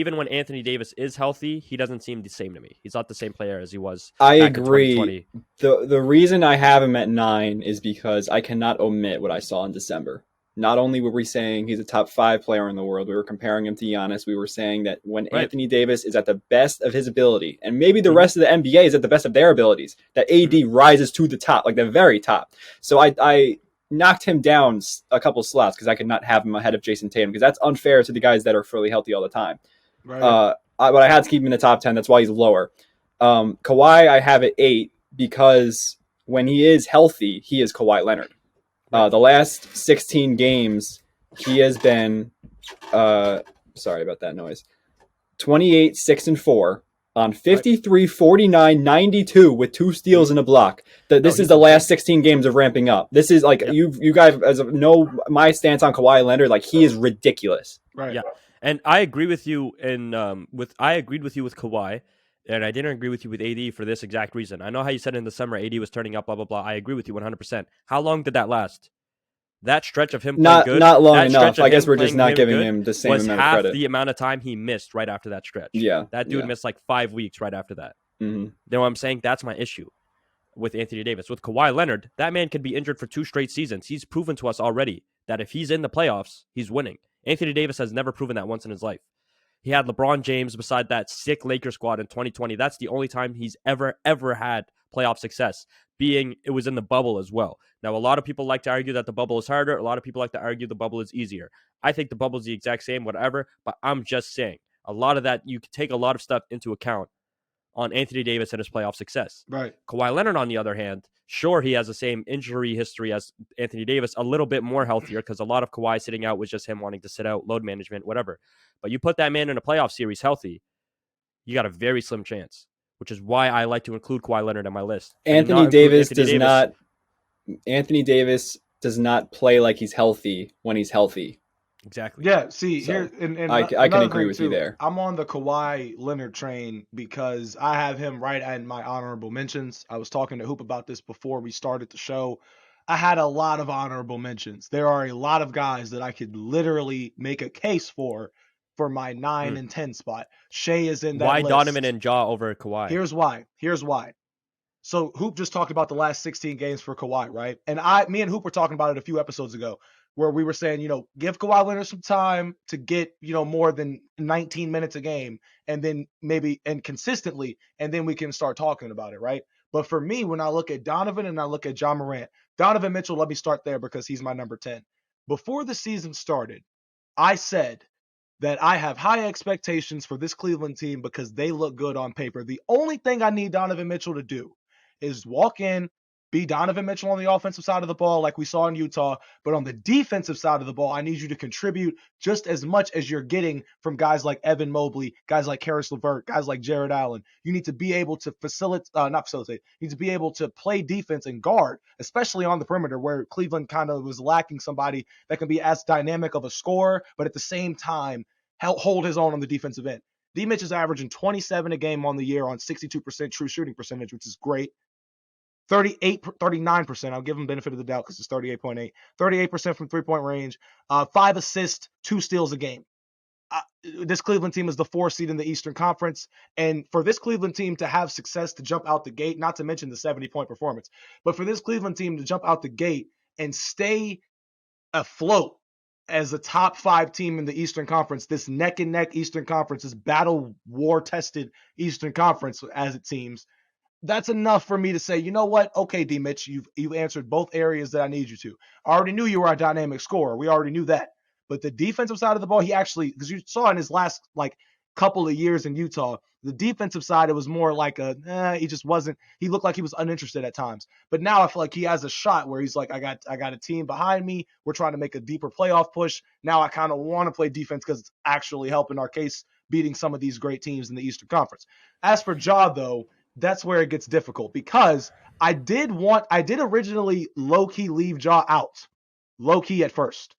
Speaker 3: is healthy, he doesn't seem the same to me. He's not the same player as he was.
Speaker 2: I agree. The reason I have him at 9 is because I cannot omit what I saw in December. Not only were we saying he's a top 5 player in the world, we were comparing him to Giannis. We were saying that when Anthony Davis is at the best of his ability, and maybe the rest of the NBA is at the best of their abilities, that AD rises to the top, like the very top. So I knocked him down a couple slots because I could not have him ahead of Jason Tatum because that's unfair to the guys that are fully healthy all the time.
Speaker 1: Right.
Speaker 2: But I had to keep him in the top 10. That's why he's lower. Kawhi, I have at 8 because when he is healthy, he is Kawhi Leonard. The last 16 games, he has been, sorry about that noise, 28, 6, and 4 on 53, 49, 92 with 2 steals and a block. This is the last 16 games of ramping up. This is like, you guys know my stance on Kawhi Leonard, like he is ridiculous.
Speaker 1: Right.
Speaker 3: Yeah. And I agree with you I agreed with you with Kawhi. And I didn't agree with you with AD for this exact reason. I know how you said in the summer AD was turning up, blah, blah, blah. I agree with you 100%. How long did that last? That stretch of him playing good.
Speaker 2: Not long enough. I guess we're just not giving him the same amount of credit.
Speaker 3: Was half the amount of time he missed right after that stretch.
Speaker 2: Yeah.
Speaker 3: That dude missed like 5 weeks right after that.
Speaker 2: Mm-hmm.
Speaker 3: You know what I'm saying? That's my issue with Anthony Davis. With Kawhi Leonard, that man can be injured for 2 straight seasons. He's proven to us already that if he's in the playoffs, he's winning. Anthony Davis has never proven that once in his life. He had LeBron James beside that sick Lakers squad in 2020. That's the only time he's ever had playoff success, being it was in the bubble as well. Now, a lot of people like to argue that the bubble is harder. A lot of people like to argue the bubble is easier. I think the bubble is the exact same, whatever, but I'm just saying a lot of that, you can take a lot of stuff into account on Anthony Davis and his playoff success.
Speaker 1: Right.
Speaker 3: Kawhi Leonard, on the other hand, sure, he has the same injury history as Anthony Davis, a little bit more healthier because a lot of Kawhi sitting out was just him wanting to sit out, load management, whatever. But you put that man in a playoff series healthy, you got a very slim chance, which is why I like to include Kawhi Leonard on my list.
Speaker 2: Anthony Davis does not play like he's healthy when he's healthy.
Speaker 3: Exactly.
Speaker 1: Yeah, see,
Speaker 2: So,
Speaker 1: here, and
Speaker 2: I can agree with you there.
Speaker 1: I'm on the Kawhi Leonard train because I have him right in my honorable mentions. I was talking to Hoop about this before we started the show. I had a lot of honorable mentions. There are a lot of guys that I could literally make a case for my 9 and 10 spot. Shea is in that
Speaker 3: Why
Speaker 1: list.
Speaker 3: Donovan and Ja over Kawhi?
Speaker 1: Here's why. So Hoop just talked about the last 16 games for Kawhi, right? And me and Hoop were talking about it a few episodes ago, where we were saying, give Kawhi Leonard some time to get, more than 19 minutes a game, and then and consistently, and then we can start talking about it, right? But for me, when I look at Donovan and I look at Ja Morant, Donovan Mitchell, let me start there because he's my number 10. Before the season started, I said that I have high expectations for this Cleveland team because they look good on paper. The only thing I need Donovan Mitchell to do is walk in, be Donovan Mitchell on the offensive side of the ball like we saw in Utah, but on the defensive side of the ball, I need you to contribute just as much as you're getting from guys like Evan Mobley, guys like Karis LeVert, guys like Jared Allen. You need to be able to you need to be able to play defense and guard, especially on the perimeter where Cleveland kind of was lacking somebody that can be as dynamic of a scorer, but at the same time, hold his own on the defensive end. D-Mitch is averaging 27 a game on the year on 62% true shooting percentage, which is great. 39%. I'll give him benefit of the doubt because it's 38.8. 38% from three-point range. 5 assists, 2 steals a game. This Cleveland team is the 4th seed in the Eastern Conference. And for this Cleveland team to have success to jump out the gate, not to mention the 70-point performance, but for this Cleveland team to jump out the gate and stay afloat as a top 5 team in the Eastern Conference, this neck and neck Eastern Conference, this battle war tested Eastern Conference, as it seems, that's enough for me to say, you know what? Okay, D-Mitch, you've answered both areas that I need you to. I already knew you were a dynamic scorer. We already knew that. But the defensive side of the ball, he actually, because you saw in his last couple of years in Utah, the defensive side, it was more like he just wasn't, he looked like he was uninterested at times. But now I feel like he has a shot where he's like, I got a team behind me. We're trying to make a deeper playoff push. Now I kind of want to play defense because it's actually helping our case beating some of these great teams in the Eastern Conference. As for Ja, though, that's where it gets difficult because I did originally low-key leave Ja out, low-key at first.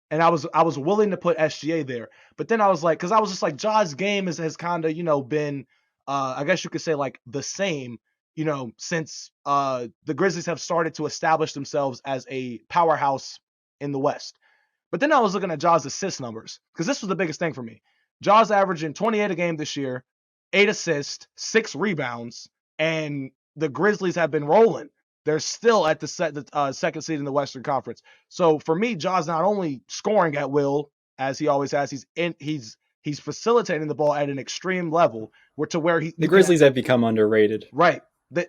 Speaker 1: And I was willing to put SGA there. But then I was like, because I was just like, Ja's game has kind of, been, I guess you could say the same, since the Grizzlies have started to establish themselves as a powerhouse in the West. But then I was looking at Ja's assist numbers because this was the biggest thing for me. Ja's averaging 28 a game this year, 8 assists, 6 rebounds, and the Grizzlies have been rolling. They're still at the second seed in the Western Conference. So for me, Ja's not only scoring at will, as he always has, he's facilitating the ball at an extreme level, the
Speaker 2: Grizzlies have become underrated.
Speaker 1: Right.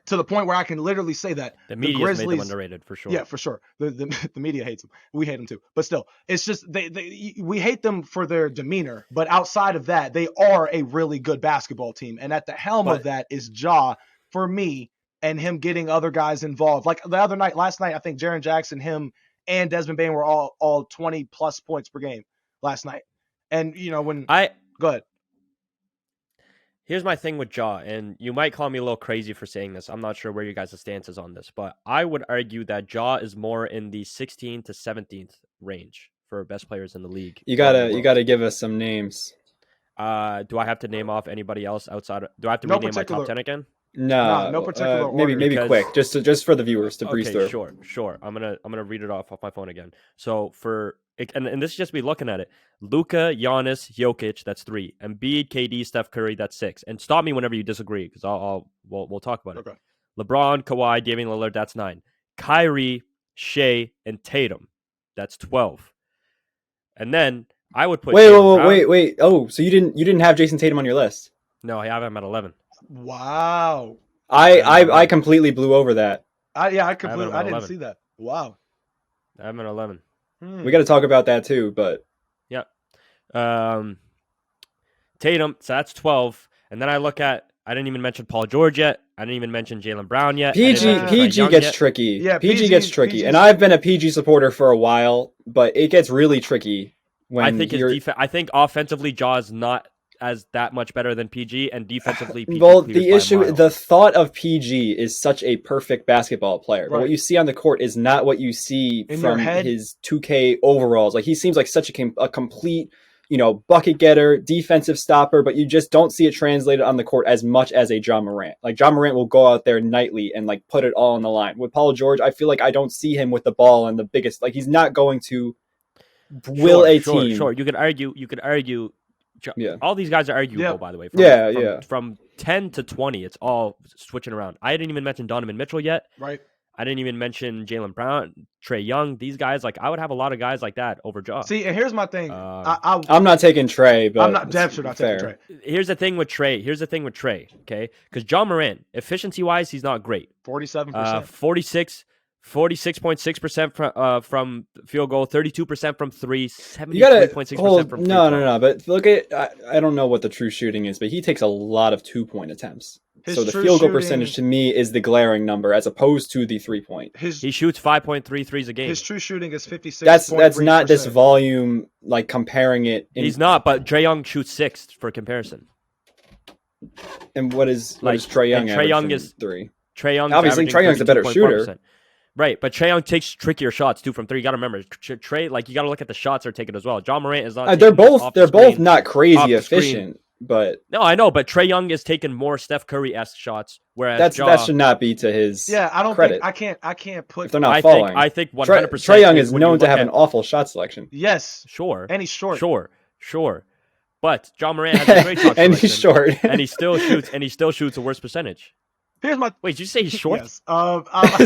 Speaker 1: To the point where I can literally say that
Speaker 3: the media has made them underrated for sure.
Speaker 1: Yeah, for sure. The media hates them. We hate them too. But still, it's just we hate them for their demeanor. But outside of that, they are a really good basketball team. And at the helm of that is Ja for me, and him getting other guys involved. Like last night, I think Jaren Jackson, him, and Desmond Bane were all 20 plus points per game last night. And go ahead.
Speaker 3: Here's my thing with Ja, and you might call me a little crazy for saying this. I'm not sure where you guys' stance is on this, but I would argue that Ja is more in the 16th to 17th range for best players in the league.
Speaker 2: You gotta give us some names.
Speaker 3: Do I have to name off anybody else outside? Do I have to rename my top 10 again?
Speaker 2: No
Speaker 1: particular order.
Speaker 2: Maybe quick, just for the viewers to breeze through.
Speaker 3: Sure. I'm gonna read it off my phone again. So and this is just me looking at it. Luka, Giannis, Jokic, that's 3. Embiid, KD, Steph Curry, that's 6. And stop me whenever you disagree, because we'll talk about it.
Speaker 1: Okay.
Speaker 3: LeBron, Kawhi, Damian Lillard, that's 9. Kyrie, Shea, and Tatum, that's 12. And then I would put.
Speaker 2: Wait. Oh, so you didn't have Jason Tatum on your list?
Speaker 3: No, I have him at 11.
Speaker 1: Wow.
Speaker 2: I completely blew over that.
Speaker 1: I didn't see that. Wow.
Speaker 3: I have him at 11.
Speaker 2: We got to talk about that too, but
Speaker 3: yeah. Tatum, so that's 12, and then I look at. I didn't even mention Paul George yet. I didn't even mention Jaylen Brown yet.
Speaker 2: PG gets tricky. Yeah, PG gets tricky, and I've been a PG supporter for a while, but it gets really tricky when
Speaker 3: I think I think offensively, Jaw's not as that much better than PG, and defensively, PG
Speaker 2: the thought of PG is such a perfect basketball player, right. But what you see on the court is not what you see from his 2K overalls. Like he seems like such a complete, bucket getter, defensive stopper, but you just don't see it translated on the court as much as a Ja Morant. Like Ja Morant will go out there nightly and like put it all on the line. With Paul George, I feel like I don't see him with the ball and the biggest. Like he's not going to will a team.
Speaker 3: Sure. You could argue. Yeah. All these guys are arguable, by the way. From 10 to 20, it's all switching around. I didn't even mention Donovan Mitchell yet.
Speaker 1: Right.
Speaker 3: I didn't even mention Jaylen Brown, Trae Young. These guys, like I would have a lot of guys like that over Ja.
Speaker 1: See, and here's my thing.
Speaker 2: I'm not taking Trae, but
Speaker 1: I'm not definitely sure not taking Trae.
Speaker 3: Here's the thing with Trae. Okay, because Ja Morant, efficiency-wise, he's not great.
Speaker 1: 47%.
Speaker 3: 46.6% from field goal, 32% from three, 73.6% from free throw.
Speaker 2: No. But look at I don't know what the true shooting is, but he takes a lot of 2-point attempts. So the field goal percentage to me is the glaring number as opposed to the 3-point.
Speaker 3: He shoots 5.3 threes a game.
Speaker 1: His true shooting is 56.
Speaker 2: That's not this volume, like comparing it.
Speaker 3: He's not, but Trae Young shoots 6 for comparison.
Speaker 2: And what is Trae Young?
Speaker 3: Trae Young is
Speaker 2: 3.
Speaker 3: Trae Young.
Speaker 2: Obviously, Trae Young's a better shooter.
Speaker 3: Right, but Trae Young takes trickier shots too from 3. You got to remember, Trae, like you got to look at the shots they're taking as well. Ja Morant is not.
Speaker 2: They're both not crazy efficient, but
Speaker 3: no, I know. But Trae Young is taking more Steph Curry-esque shots, whereas
Speaker 2: that should not be to his.
Speaker 1: Yeah, I don't
Speaker 2: credit.
Speaker 1: Think I can't put.
Speaker 2: If they're not falling.
Speaker 3: I think 100%.
Speaker 2: Trae Young is known to have an awful shot selection.
Speaker 1: Yes,
Speaker 3: sure,
Speaker 1: and he's short.
Speaker 3: Sure. But Ja Morant has a great shot
Speaker 2: and he's short,
Speaker 3: and he still shoots a worse percentage.
Speaker 1: Here's my.
Speaker 3: Wait, did you say he's short?
Speaker 1: Yes.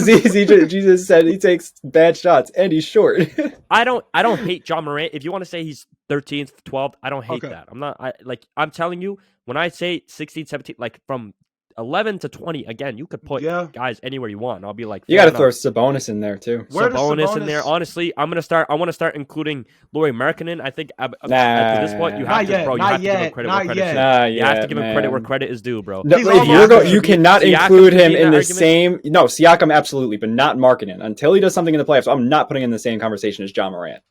Speaker 2: Jesus said he takes bad shots and he's short.
Speaker 3: I don't hate Ja Morant. If you want to say he's 13th, 12th, I don't hate that. I'm telling you, when I say 16, 17, like from 11 to 20, again, you could put guys anywhere you want. And I'll be like,
Speaker 2: you got to throw Sabonis in there too.
Speaker 3: Sabonis in there. Honestly, I want to start including Lauri Markkanen. I think at this point, you have to give him credit where credit is. You have to give him credit where credit is due, bro.
Speaker 2: No, you cannot include him in the same. No, Siakam absolutely, but not Markkanen until he does something in the playoffs. I'm not putting in the same conversation as Ja Morant.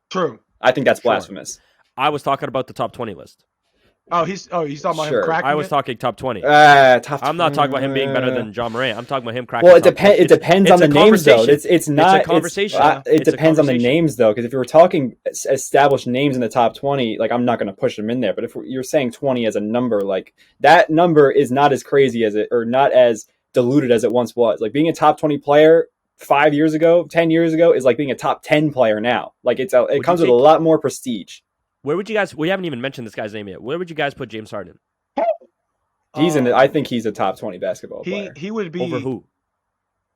Speaker 1: True.
Speaker 2: I think that's blasphemous.
Speaker 3: I was talking about the top 20 list.
Speaker 1: He's talking about him cracking.
Speaker 3: I was talking top 20.
Speaker 2: I'm
Speaker 3: not talking about him being better than Ja Morant. I'm talking about him cracking.
Speaker 2: Well, it depends on the names, though. It's not.
Speaker 3: It's a conversation.
Speaker 2: It depends on the names, though, because if you were talking established names in the top 20, like I'm not going to push them in there. But if you're saying 20 as a number, like that number is not as crazy as it, or not as diluted as it once was. Like being a top 20 player 5 years ago, 10 years ago, is like being a top 10 player now. Like it comes with a lot more prestige.
Speaker 3: Where would you guys? We haven't even mentioned this guy's name yet. Where would you guys put James Harden?
Speaker 2: I think he's a top 20 basketball player.
Speaker 1: He would be
Speaker 3: over who?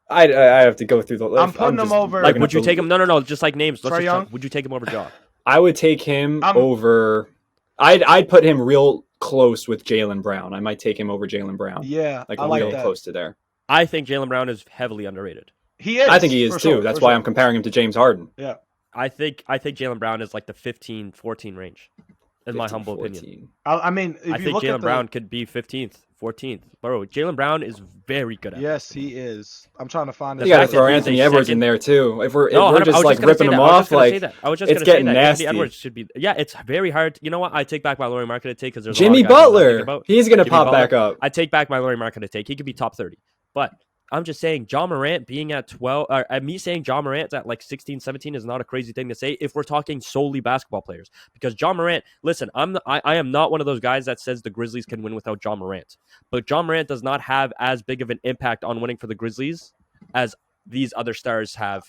Speaker 2: I have to go through the list.
Speaker 1: I'm putting him over.
Speaker 3: Like, would you take him? No. Just like names.
Speaker 1: Trae Young?
Speaker 3: Would you take him over Ja?
Speaker 2: I would take him over. I'd put him real close with Jaylen Brown. I might take him over Jaylen Brown.
Speaker 1: Yeah,
Speaker 2: like real close to there.
Speaker 3: I think Jaylen Brown is heavily underrated.
Speaker 1: He is.
Speaker 2: I think he is too. That's why I'm comparing him to James Harden.
Speaker 1: Yeah.
Speaker 3: I think Jaylen Brown is like the 15-14 range. In my humble opinion.
Speaker 1: I think
Speaker 3: Jaylen Brown could be 15th, 14th. Bro, Jaylen Brown is very good at it.
Speaker 1: Yes, he is. I'm trying to find it.
Speaker 2: You got to throw Anthony Edwards in there, too. If we're just like ripping him off, like, it's getting nasty.
Speaker 3: Edwards should be. Yeah, it's very hard. You know what? I take back my Lauri Markkanen take because there's
Speaker 2: Jimmy Butler. He's going to pop back up.
Speaker 3: I take back my Lauri Markkanen take. He could be top 30. But I'm just saying, Ja Morant being at 12, me saying Ja Morant's at like 16, 17 is not a crazy thing to say if we're talking solely basketball players. Because Ja Morant, listen, I am not one of those guys that says the Grizzlies can win without Ja Morant. But Ja Morant does not have as big of an impact on winning for the Grizzlies as these other stars have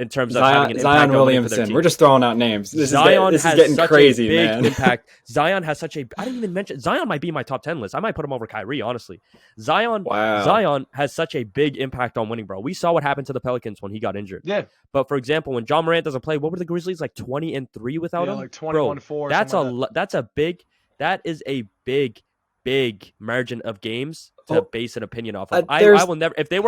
Speaker 3: in terms of having an impact
Speaker 2: Zion
Speaker 3: on winning for their
Speaker 2: Williamson.
Speaker 3: team.
Speaker 2: We're just throwing out names. This
Speaker 3: Zion
Speaker 2: is
Speaker 3: has
Speaker 2: getting
Speaker 3: such
Speaker 2: crazy,
Speaker 3: a big
Speaker 2: man.
Speaker 3: impact. Zion has such a. I didn't even mention Zion might be my top 10 list. I might put him over Kyrie, honestly. Zion has such a big impact on winning, bro. We saw what happened to the Pelicans when he got injured.
Speaker 1: Yeah.
Speaker 3: But for example, when John Morant doesn't play, what were the Grizzlies like 20-3 without him?
Speaker 1: Like 21-4.
Speaker 3: That is a big margin of games to base an opinion off of. I will never, if people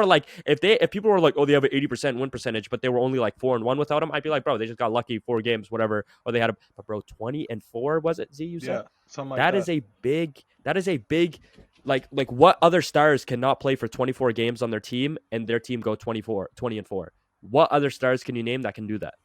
Speaker 3: were like, oh, they have an 80% win percentage, but they were only like 4-1 without him, I'd be like, bro, they just got lucky 4 games, whatever. Or they had but bro, 20-4 was it? Z, you said?
Speaker 1: Yeah, something like
Speaker 3: that. That is a big, like what other stars cannot play for 24 games on their team and their team go 20-4? What other stars can you name that can do that?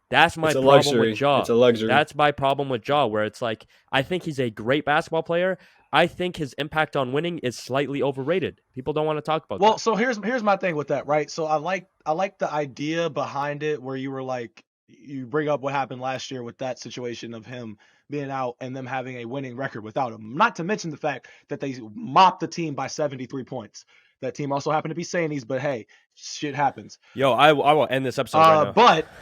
Speaker 3: That's my problem with Ja.
Speaker 2: It's a luxury.
Speaker 3: That's my problem with Ja, where it's like, I think he's a great basketball player. I think his impact on winning is slightly overrated. People don't want to talk about that.
Speaker 1: Well, so here's my thing with that, right? So I like the idea behind it where you were like, you bring up what happened last year with that situation of him being out and them having a winning record without him. Not to mention the fact that they mopped the team by 73 points. That team also happened to be Sainey's, but hey, shit happens.
Speaker 3: Yo, I will end this episode right now.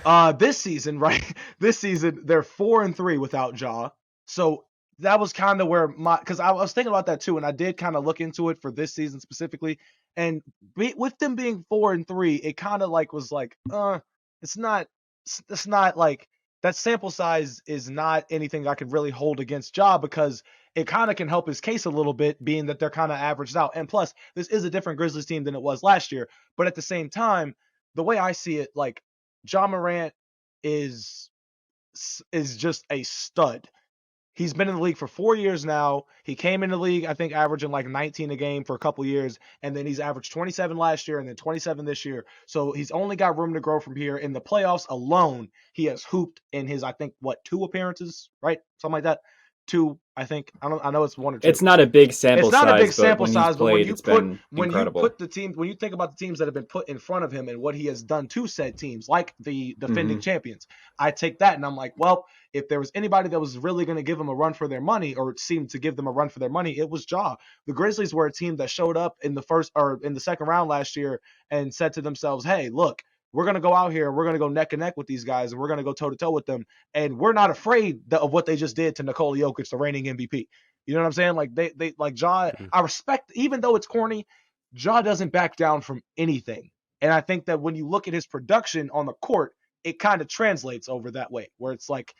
Speaker 1: But this season, right? This season, they're 4-3 without Ja. So that was kind of where because I was thinking about that too, and I did kind of look into it for this season specifically. And with them being 4-3, it kind of like was like, it's not like that sample size is not anything I could really hold against Ja because it kind of can help his case a little bit, being that they're kind of averaged out. And plus, this is a different Grizzlies team than it was last year. But at the same time, the way I see it, like Ja Morant is just a stud. He's been in the league for 4 years now. He came in the league, I think, averaging like 19 a game for a couple years, and then he's averaged 27 last year and then 27 this year. So he's only got room to grow from here. In the playoffs alone, he has hooped in his, I think, 2 appearances, right? Something like that. 2, I think. I know it's 1 or 2.
Speaker 2: It's not a big sample size.
Speaker 1: It's not a big sample size, but when
Speaker 2: you
Speaker 1: think about the teams that have been put in front of him and what he has done to said teams, like the defending champions, I take that and I'm like, well, if there was anybody that was really going to give them a run for their money or seemed to give them a run for their money, it was Ja. The Grizzlies were a team that showed up in the second round last year and said to themselves, hey, look, we're going to go out here and we're going to go neck and neck with these guys and we're going to go toe to toe with them. And we're not afraid of what they just did to Nikola Jokic, the reigning MVP. You know what I'm saying? Like they like Ja, I respect, even though it's corny, Ja doesn't back down from anything. And I think that when you look at his production on the court, it kind of translates over that way where it's like,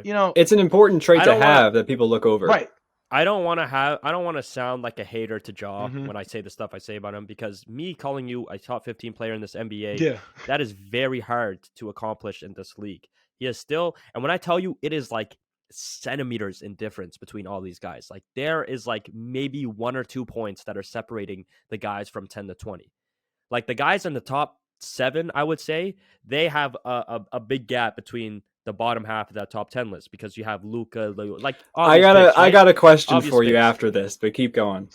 Speaker 1: you know,
Speaker 2: it's an important trait to have that people look over.
Speaker 1: Right.
Speaker 3: I don't want to sound like a hater to Ja when I say the stuff I say about him, because me calling you a top 15 player in this NBA, that is very hard to accomplish in this league. He is still, and when I tell you, it is like centimeters in difference between all these guys. Like there is like maybe 1 or 2 points that are separating the guys from 10 to 20. Like the guys in the top 7, I would say, they have a big gap between the bottom half of that top 10 list, because you have Luka, like
Speaker 2: I got a question for you after this, but keep going.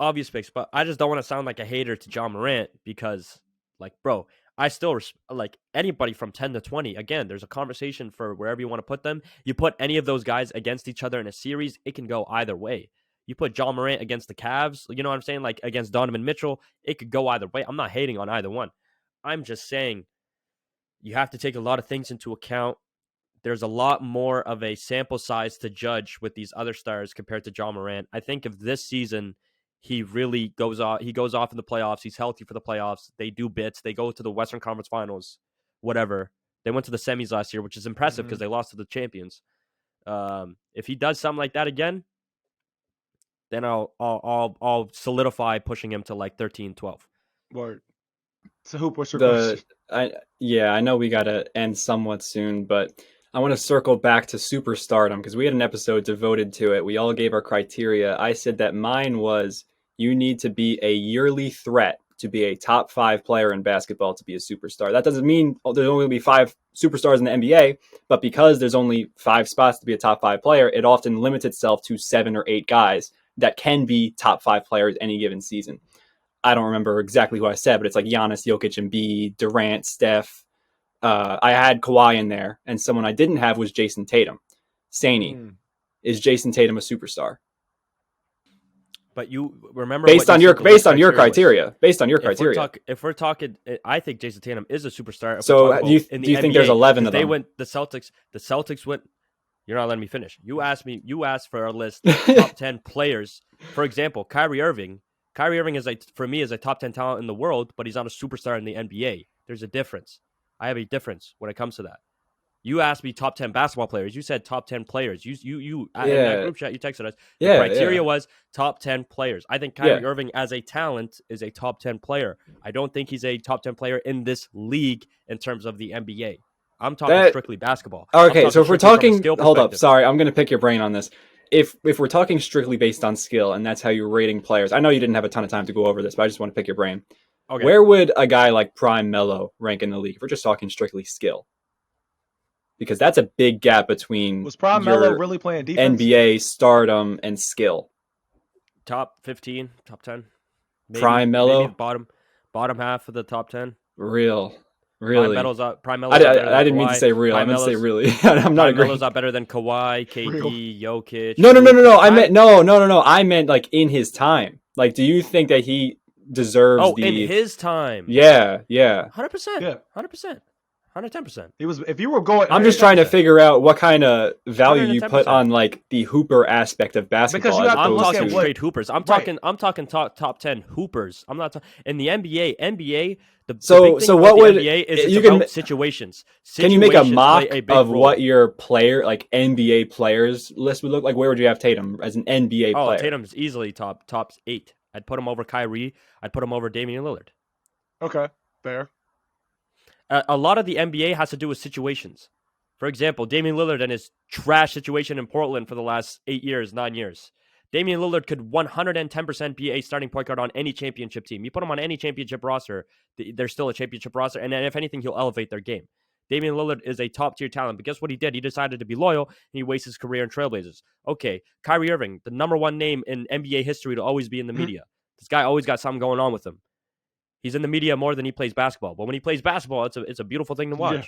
Speaker 3: Obvious picks, but I just don't want to sound like a hater to Ja Morant, because like, bro, I still like anybody from 10 to 20. Again, there's a conversation for wherever you want to put them. You put any of those guys against each other in a series, it can go either way. You put Ja Morant against the Cavs, you know what I'm saying? Like against Donovan Mitchell, it could go either way. I'm not hating on either one. I'm just saying you have to take a lot of things into account. There's a lot more of a sample size to judge with these other stars compared to Ja Morant. I think if this season he really goes off in the playoffs, he's healthy for the playoffs, they do bits, they go to the Western Conference Finals, whatever. They went to the semis last year, which is impressive because they lost to the champions. If he does something like that again, then I'll solidify pushing him to like 13-12.
Speaker 1: Word. So Hoop, what's your question?
Speaker 2: I know we gotta end somewhat soon, but I want to circle back to superstardom because we had an episode devoted to it. We all gave our criteria. I said that mine was you need to be a yearly threat to be a top 5 player in basketball to be a superstar. That doesn't mean there's only going to be 5 superstars in the NBA, but because there's only 5 spots to be a top 5 player, it often limits itself to 7 or 8 guys that can be top 5 players any given season. I don't remember exactly who I said, but it's like Giannis, Jokic, Embiid, Durant, Steph. I had Kawhi in there, and someone I didn't have was Jason Tatum. Sainey. Is Jason Tatum a superstar?
Speaker 3: But you remember
Speaker 2: based on your criteria.
Speaker 3: If we're talking, I think Jason Tatum is a superstar.
Speaker 2: So do you think there's 11 of them?
Speaker 3: The Celtics went. You're not letting me finish. You asked for a list top 10 players. For example, Kyrie Irving. Kyrie Irving for me is a top 10 talent in the world, but he's not a superstar in the NBA. There's a difference. I have a difference when it comes to that. You asked me top 10 basketball players. You said top 10 players. You in that group chat, you texted us. The criteria was top 10 players. I think Kyrie Irving as a talent is a top 10 player. I don't think he's a top 10 player in this league in terms of the NBA. I'm talking strictly basketball.
Speaker 2: Okay, so if we're talking, hold up, sorry, I'm going to pick your brain on this. If we're talking strictly based on skill, and that's how you're rating players, I know you didn't have a ton of time to go over this, but I just want to pick your brain. Okay. Where would a guy like Prime Melo rank in the league if we're just talking strictly skill? Because that's a big gap between
Speaker 1: was Prime Melo really playing defense?
Speaker 2: NBA stardom and skill.
Speaker 3: Top 15, top 10.
Speaker 2: Maybe, Prime Melo,
Speaker 3: maybe bottom half of the top 10.
Speaker 2: Really?
Speaker 3: Prime Melo's
Speaker 2: I didn't mean to say real. I meant to say really. I'm not agreeing.
Speaker 3: Melo's not better than Kawhi, KD, Jokic.
Speaker 2: No. I meant no. I meant like in his time. Like, do you think that he deserves
Speaker 3: in his time?
Speaker 2: Yeah.
Speaker 3: 100%. Yeah. 100%. 110%.
Speaker 1: He was. If you were going,
Speaker 2: I'm just trying to figure out what kind of value you put on like the hooper aspect of basketball.
Speaker 3: Because I'm talking straight hoopers. I'm talking top 10 hoopers. I'm not in the NBA. So
Speaker 2: what would
Speaker 3: NBA is you can situations.
Speaker 2: Can you make a mock of what your player like NBA players list would look like? Where would you have Tatum as an NBA player?
Speaker 3: Tatum's easily top 8. I'd put him over Kyrie. I'd put him over Damian Lillard.
Speaker 1: Okay, fair.
Speaker 3: A lot of the NBA has to do with situations. For example, Damian Lillard and his trash situation in Portland for the last 9 years. Damian Lillard could 110% be a starting point guard on any championship team. You put him on any championship roster, they're still a championship roster, and if anything, he'll elevate their game. Damian Lillard is a top-tier talent, but guess what he did? He decided to be loyal, and he wasted his career in Trailblazers. Okay, Kyrie Irving, the number one name in NBA history to always be in the media. This guy always got something going on with him. He's in the media more than he plays basketball. But when he plays basketball, it's a beautiful thing to watch. Yeah.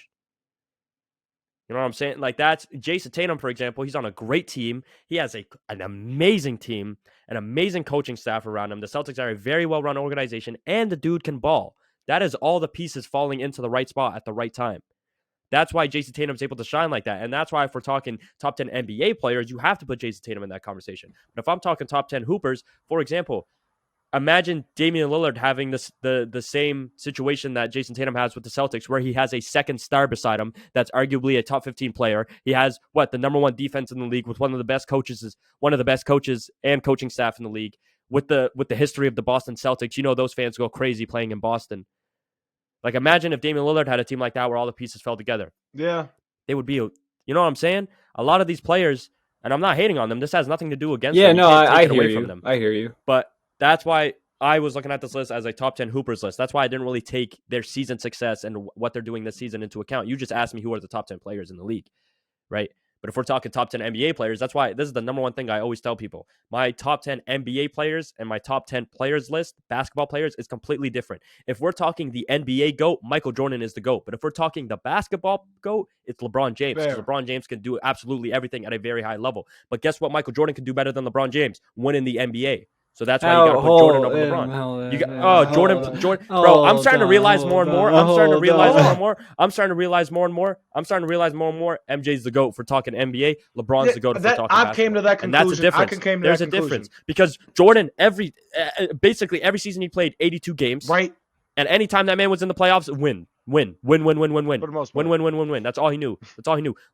Speaker 3: You know what I'm saying? Like that's Jason Tatum, for example. He's on a great team. He has an amazing team, an amazing coaching staff around him. The Celtics are a very well-run organization, and the dude can ball. That is all the pieces falling into the right spot at the right time. That's why Jason Tatum's able to shine like that. And that's why if we're talking top 10 NBA players, you have to put Jason Tatum in that conversation. But if I'm talking top 10 hoopers, for example, imagine Damian Lillard having the same situation that Jason Tatum has with the Celtics, where he has a second star beside him that's arguably a top 15 player. He has the number one defense in the league with one of the best coaches and coaching staff in the league. With the history of the Boston Celtics, those fans go crazy playing in Boston. Like imagine if Damian Lillard had a team like that where all the pieces fell together.
Speaker 1: Yeah,
Speaker 3: they would be. You know what I'm saying? A lot of these players, and I'm not hating on them. This has nothing to do against them.
Speaker 2: Yeah, no, I hear you. I hear you.
Speaker 3: But that's why I was looking at this list as a top 10 hoopers list. That's why I didn't really take their season success and what they're doing this season into account. You just asked me who are the top 10 players in the league, right? But if we're talking top 10 NBA players, that's why this is the number one thing I always tell people. My top 10 NBA players and my top 10 players list, basketball players, is completely different. If we're talking the NBA GOAT, Michael Jordan is the GOAT. But if we're talking the basketball GOAT, it's LeBron James. Because LeBron James can do absolutely everything at a very high level. But guess what Michael Jordan can do better than LeBron James? Win in the NBA. So that's why you got to put Jordan over LeBron. Jordan. Bro, I'm starting to realize more and more. I'm starting to realize more and more. MJ's the GOAT for talking NBA. LeBron's the GOAT for talking basketball.
Speaker 1: I came to that conclusion.
Speaker 3: And that's a difference. There's a difference. Because Jordan, basically every season he played 82 games.
Speaker 1: Right.
Speaker 3: And anytime that man was in the playoffs, win. For the most part. Win. That's all he knew.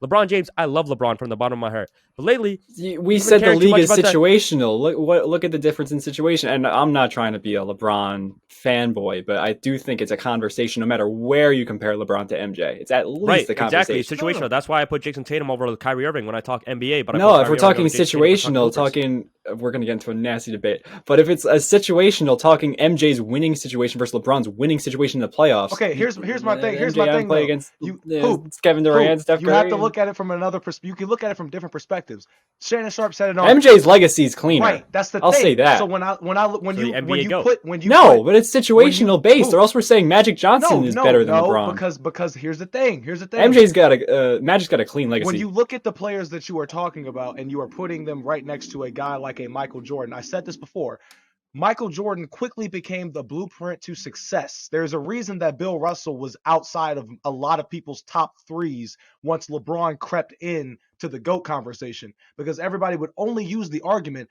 Speaker 3: LeBron James, I love LeBron from the bottom of my heart. But lately,
Speaker 2: we said the league is situational. Look at the difference in situation. And I'm not trying to be a LeBron fanboy, but I do think it's a conversation no matter where you compare LeBron to MJ. It's at least a conversation.
Speaker 3: Exactly, situational. That's why I put Jason Tatum over Kyrie Irving when I talk NBA. But
Speaker 2: if we're talking situational, we're going to get into a nasty debate. But if it's a situational, talking MJ's winning situation versus LeBron's winning situation in the playoffs.
Speaker 1: Okay, here's here's my thing. Here's
Speaker 2: MJ
Speaker 1: my thing.
Speaker 2: Play
Speaker 1: Though.
Speaker 2: against
Speaker 1: Hoop,
Speaker 2: Kevin Durant, Steph Curry.
Speaker 1: You have to look at it from another perspective. You can look at it from different perspectives. Shannon Sharp said it on
Speaker 2: MJ's legacy is cleaner.
Speaker 1: Right, that's the thing.
Speaker 2: I'll say that.
Speaker 1: So when you
Speaker 2: but it's situational based, or else we're saying Magic Johnson is better than LeBron.
Speaker 1: Because here's the thing.
Speaker 2: Magic's got a clean legacy.
Speaker 1: When you look at the players that you are talking about and you are putting them right next to a guy like a Michael Jordan, I said this before. Michael Jordan quickly became the blueprint to success. There's a reason that Bill Russell was outside of a lot of people's top threes once LeBron crept in to the GOAT conversation, because everybody would only use the argument,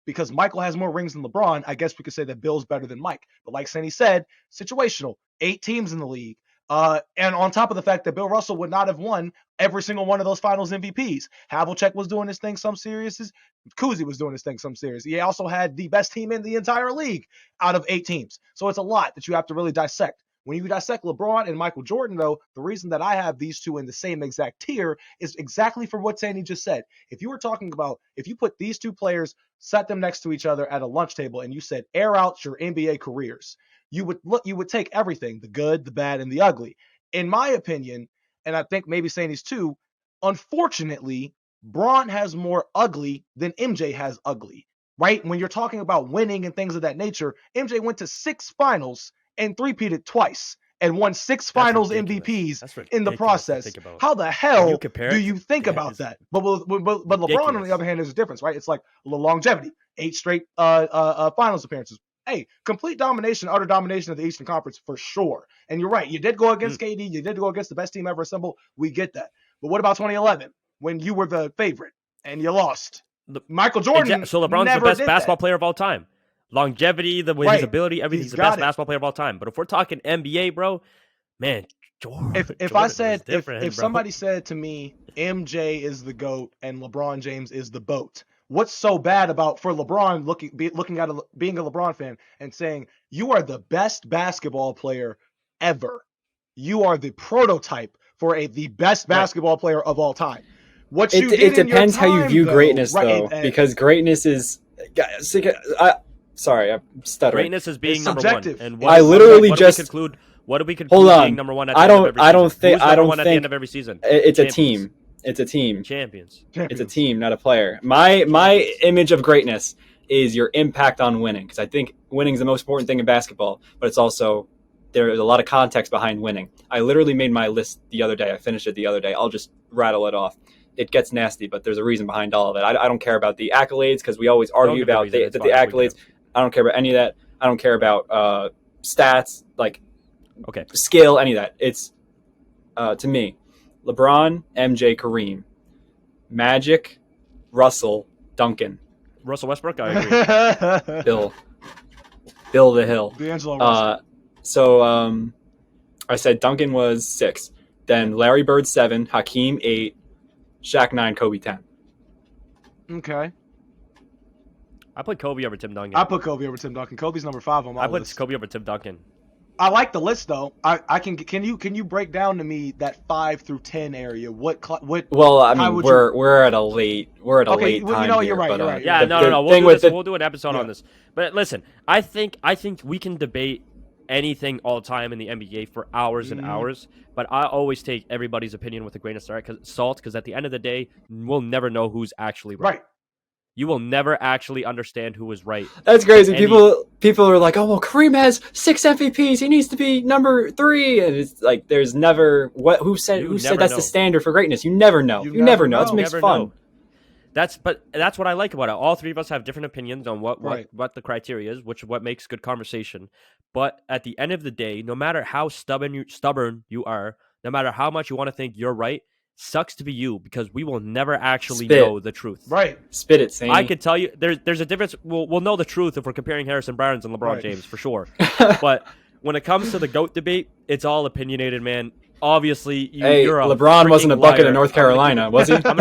Speaker 1: because Michael has more rings than LeBron, I guess we could say that Bill's better than Mike. But like Sainey said, situational, 8 teams in the league. And on top of the fact that Bill Russell would not have won every single one of those finals MVPs. Havlicek was doing his thing some series. Kuzi was doing his thing some series. He also had the best team in the entire league out of 8 teams. So it's a lot that you have to really dissect. When you dissect LeBron and Michael Jordan, though, the reason that I have these two in the same exact tier is exactly for what Sainey just said. If you were talking about, if you put these two players, sat them next to each other at a lunch table, and you said, air out your NBA careers, you would take everything, the good, the bad, and the ugly. In my opinion, and I think maybe Sainey's too, unfortunately, Bron has more ugly than MJ has ugly, right? When you're talking about winning and things of that nature, MJ went to 6 finals and three-peated twice and won 6 finals MVPs in the process. How the hell do you think about that? But LeBron, on the other hand, there's a difference, right? It's like longevity, 8 straight finals appearances. Hey, complete domination, utter domination of the Eastern Conference for sure. And you're right. You did go against KD. You did go against the best team ever assembled. We get that. But what about 2011 when you were the favorite and you lost? Michael Jordan.
Speaker 3: So LeBron's the best basketball player of all time. Longevity, his ability, everything. He's the best basketball player of all time. But if we're talking NBA, bro, man, Jordan.
Speaker 1: If somebody said to me, MJ is the GOAT and LeBron James is the boat, what's so bad about for LeBron looking at being a LeBron fan and saying you are the best basketball player ever? You are the prototype for the best basketball player of all time.
Speaker 2: It depends how you view greatness, though, because greatness is. Sorry, I'm stuttering.
Speaker 3: Greatness is being number
Speaker 1: subjective.
Speaker 3: One. And
Speaker 2: I literally just
Speaker 3: conclude. What do we conclude being number one at the end of every season?
Speaker 2: I don't think
Speaker 3: at the end of every season.
Speaker 2: It's a team. It's a team.
Speaker 3: Champions.
Speaker 2: It's a team, not a player. My image of greatness is your impact on winning, because I think winning is the most important thing in basketball, but it's also there's a lot of context behind winning. I literally made my list the other day. I finished it the other day. I'll just rattle it off. It gets nasty, but there's a reason behind all of it. I don't care about the accolades, because we always argue about the accolades. I don't care about any of that. I don't care about stats, skill, any of that. It's, to me, LeBron, MJ, Kareem, Magic, Russell, Duncan.
Speaker 3: Russell Westbrook, I agree.
Speaker 2: Bill the Hill.
Speaker 1: D'Angelo Russell.
Speaker 2: So I said Duncan was 6. Then Larry Bird 7, Hakeem 8, Shaq 9, Kobe 10.
Speaker 1: Okay.
Speaker 3: I put Kobe over Tim Duncan.
Speaker 1: I put Kobe over Tim Duncan. Kobe's number 5 on my list.
Speaker 3: I put Kobe over Tim Duncan.
Speaker 1: I like the list though. Can you break down to me that 5 through 10 area? What?
Speaker 2: Well, I mean, we're at a late time.
Speaker 1: You're right.
Speaker 3: Yeah, no. We'll do an episode on this. But listen, I think we can debate anything all the time in the NBA for hours and hours. But I always take everybody's opinion with a grain of salt, because at the end of the day, we'll never know who's actually right. You will never actually understand who is right.
Speaker 2: That's crazy. People are like, oh, well, Kareem has 6 MVPs. He needs to be number 3. And it's like, there's never who said that's the standard for greatness. You never know. You never know. That's what makes fun.
Speaker 3: That's what I like about it. All 3 of us have different opinions on what the criteria is, what makes good conversation. But at the end of the day, no matter how stubborn you are, no matter how much you want to think you're right, sucks to be you, because we will never actually know the truth.
Speaker 1: Right.
Speaker 2: Spit it, Sainey.
Speaker 3: I could tell you there's a difference. We'll know the truth if we're comparing Harrison Barnes and LeBron James for sure. But when it comes to the GOAT debate, it's all opinionated, man. Obviously, you're a
Speaker 2: LeBron wasn't a bucket
Speaker 3: liar.
Speaker 2: in North Carolina, was he?
Speaker 3: I'm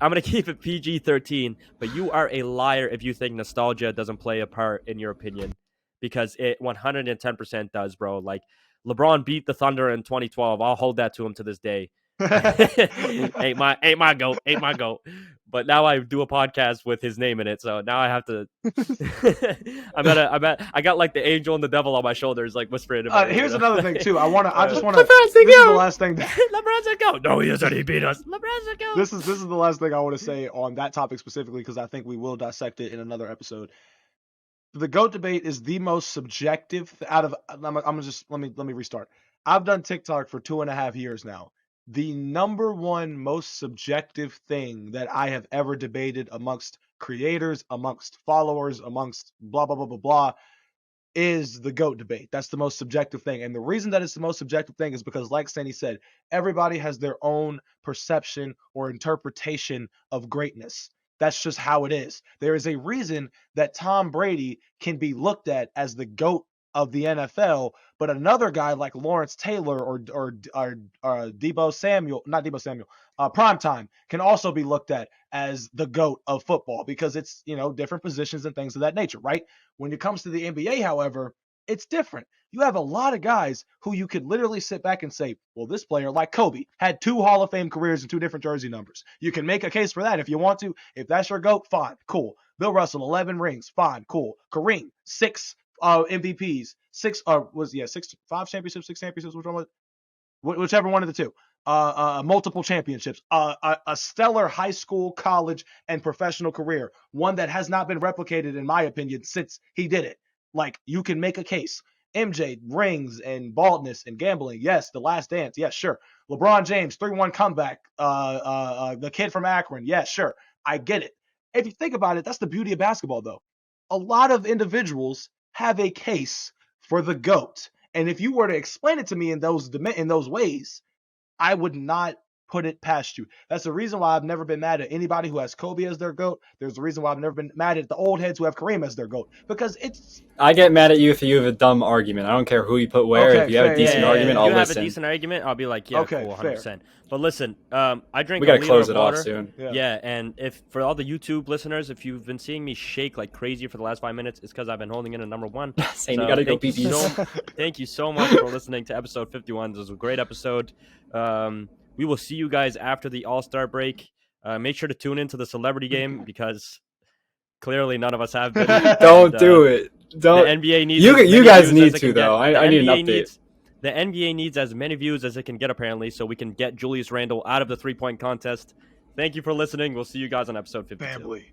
Speaker 3: gonna keep it PG-13, but you are a liar if you think nostalgia doesn't play a part in your opinion, because it 110% does, bro. Like, LeBron beat the Thunder in 2012. I'll hold that to him to this day. ain't my goat. But now I do a podcast with his name in it, so now I have to. I got like the angel and the devil on my shoulders, like whispering.
Speaker 1: Here's another thing too. I just want to.
Speaker 2: LeBron
Speaker 1: This is the last thing.
Speaker 3: LeBron said go. No, he said he beat us. LeBron said go.
Speaker 1: This is the last thing I want to say on that topic specifically because I think we will dissect it in another episode. The GOAT debate is the most subjective out of. I'm just let me restart. I've done TikTok for 2.5 years now. The number one most subjective thing that I have ever debated amongst creators, amongst followers, amongst blah blah blah blah blah is the GOAT debate. That's the most subjective thing. And the reason that it's the most subjective thing is because, like Sainey said, everybody has their own perception or interpretation of greatness. That's just how it is. There is a reason that Tom Brady can be looked at as the GOAT of the NFL, but another guy like Lawrence Taylor or Debo Samuel, not Debo Samuel, Primetime can also be looked at as the GOAT of football because it's, different positions and things of that nature, right? When it comes to the NBA, however, it's different. You have a lot of guys who you could literally sit back and say, well, this player, like Kobe, had 2 Hall of Fame careers and 2 different jersey numbers. You can make a case for that if you want to. If that's your GOAT, fine, cool. Bill Russell, 11 rings, fine, cool. Kareem, 6 MVPs, 5 championships, 6 championships, whichever one of the two. Multiple championships, a stellar high school, college, and professional career, one that has not been replicated, in my opinion, since he did it. Like, you can make a case. MJ, rings and baldness and gambling. Yes, The Last Dance. Yes, sure. LeBron James, 3-1 comeback. The kid from Akron. Yes, sure. I get it. If you think about it, that's the beauty of basketball, though. A lot of individuals have a case for the GOAT. And if you were to explain it to me in those ways, I would not put it past you. That's the reason why I've never been mad at anybody who has Kobe as their GOAT. There's the reason why I've never been mad at the old heads who have Kareem as their GOAT. Because
Speaker 2: I get mad at you if you have a dumb argument. I don't care who you put where.
Speaker 1: Okay,
Speaker 2: if you have
Speaker 1: fair,
Speaker 2: a decent argument, I'll
Speaker 3: listen.
Speaker 2: listen.
Speaker 3: If you have a decent argument, I'll be like, yeah,
Speaker 1: okay,
Speaker 3: cool, 100%.
Speaker 1: Fair.
Speaker 3: But listen, I drink
Speaker 2: We got
Speaker 3: a
Speaker 2: to
Speaker 3: liter
Speaker 2: close
Speaker 3: of
Speaker 2: it
Speaker 3: water.
Speaker 2: off soon.
Speaker 3: Yeah, and if for all the YouTube listeners, if you've been seeing me shake like crazy for the last 5 minutes, it's because I've been holding in a number 1.
Speaker 2: Saying you got to go pee
Speaker 3: Thank you so much for listening to episode 51. This was a great episode. We will see you guys after the All-Star break. Make sure to tune into the celebrity game because clearly none of us have been.
Speaker 2: Don't do it. Don't.
Speaker 3: The NBA needs
Speaker 2: you guys need to though. I need an update.
Speaker 3: The NBA needs as many views as it can get apparently, so we can get Julius Randle out of the 3-point contest. Thank you for listening. We'll see you guys on episode 52.
Speaker 1: Family.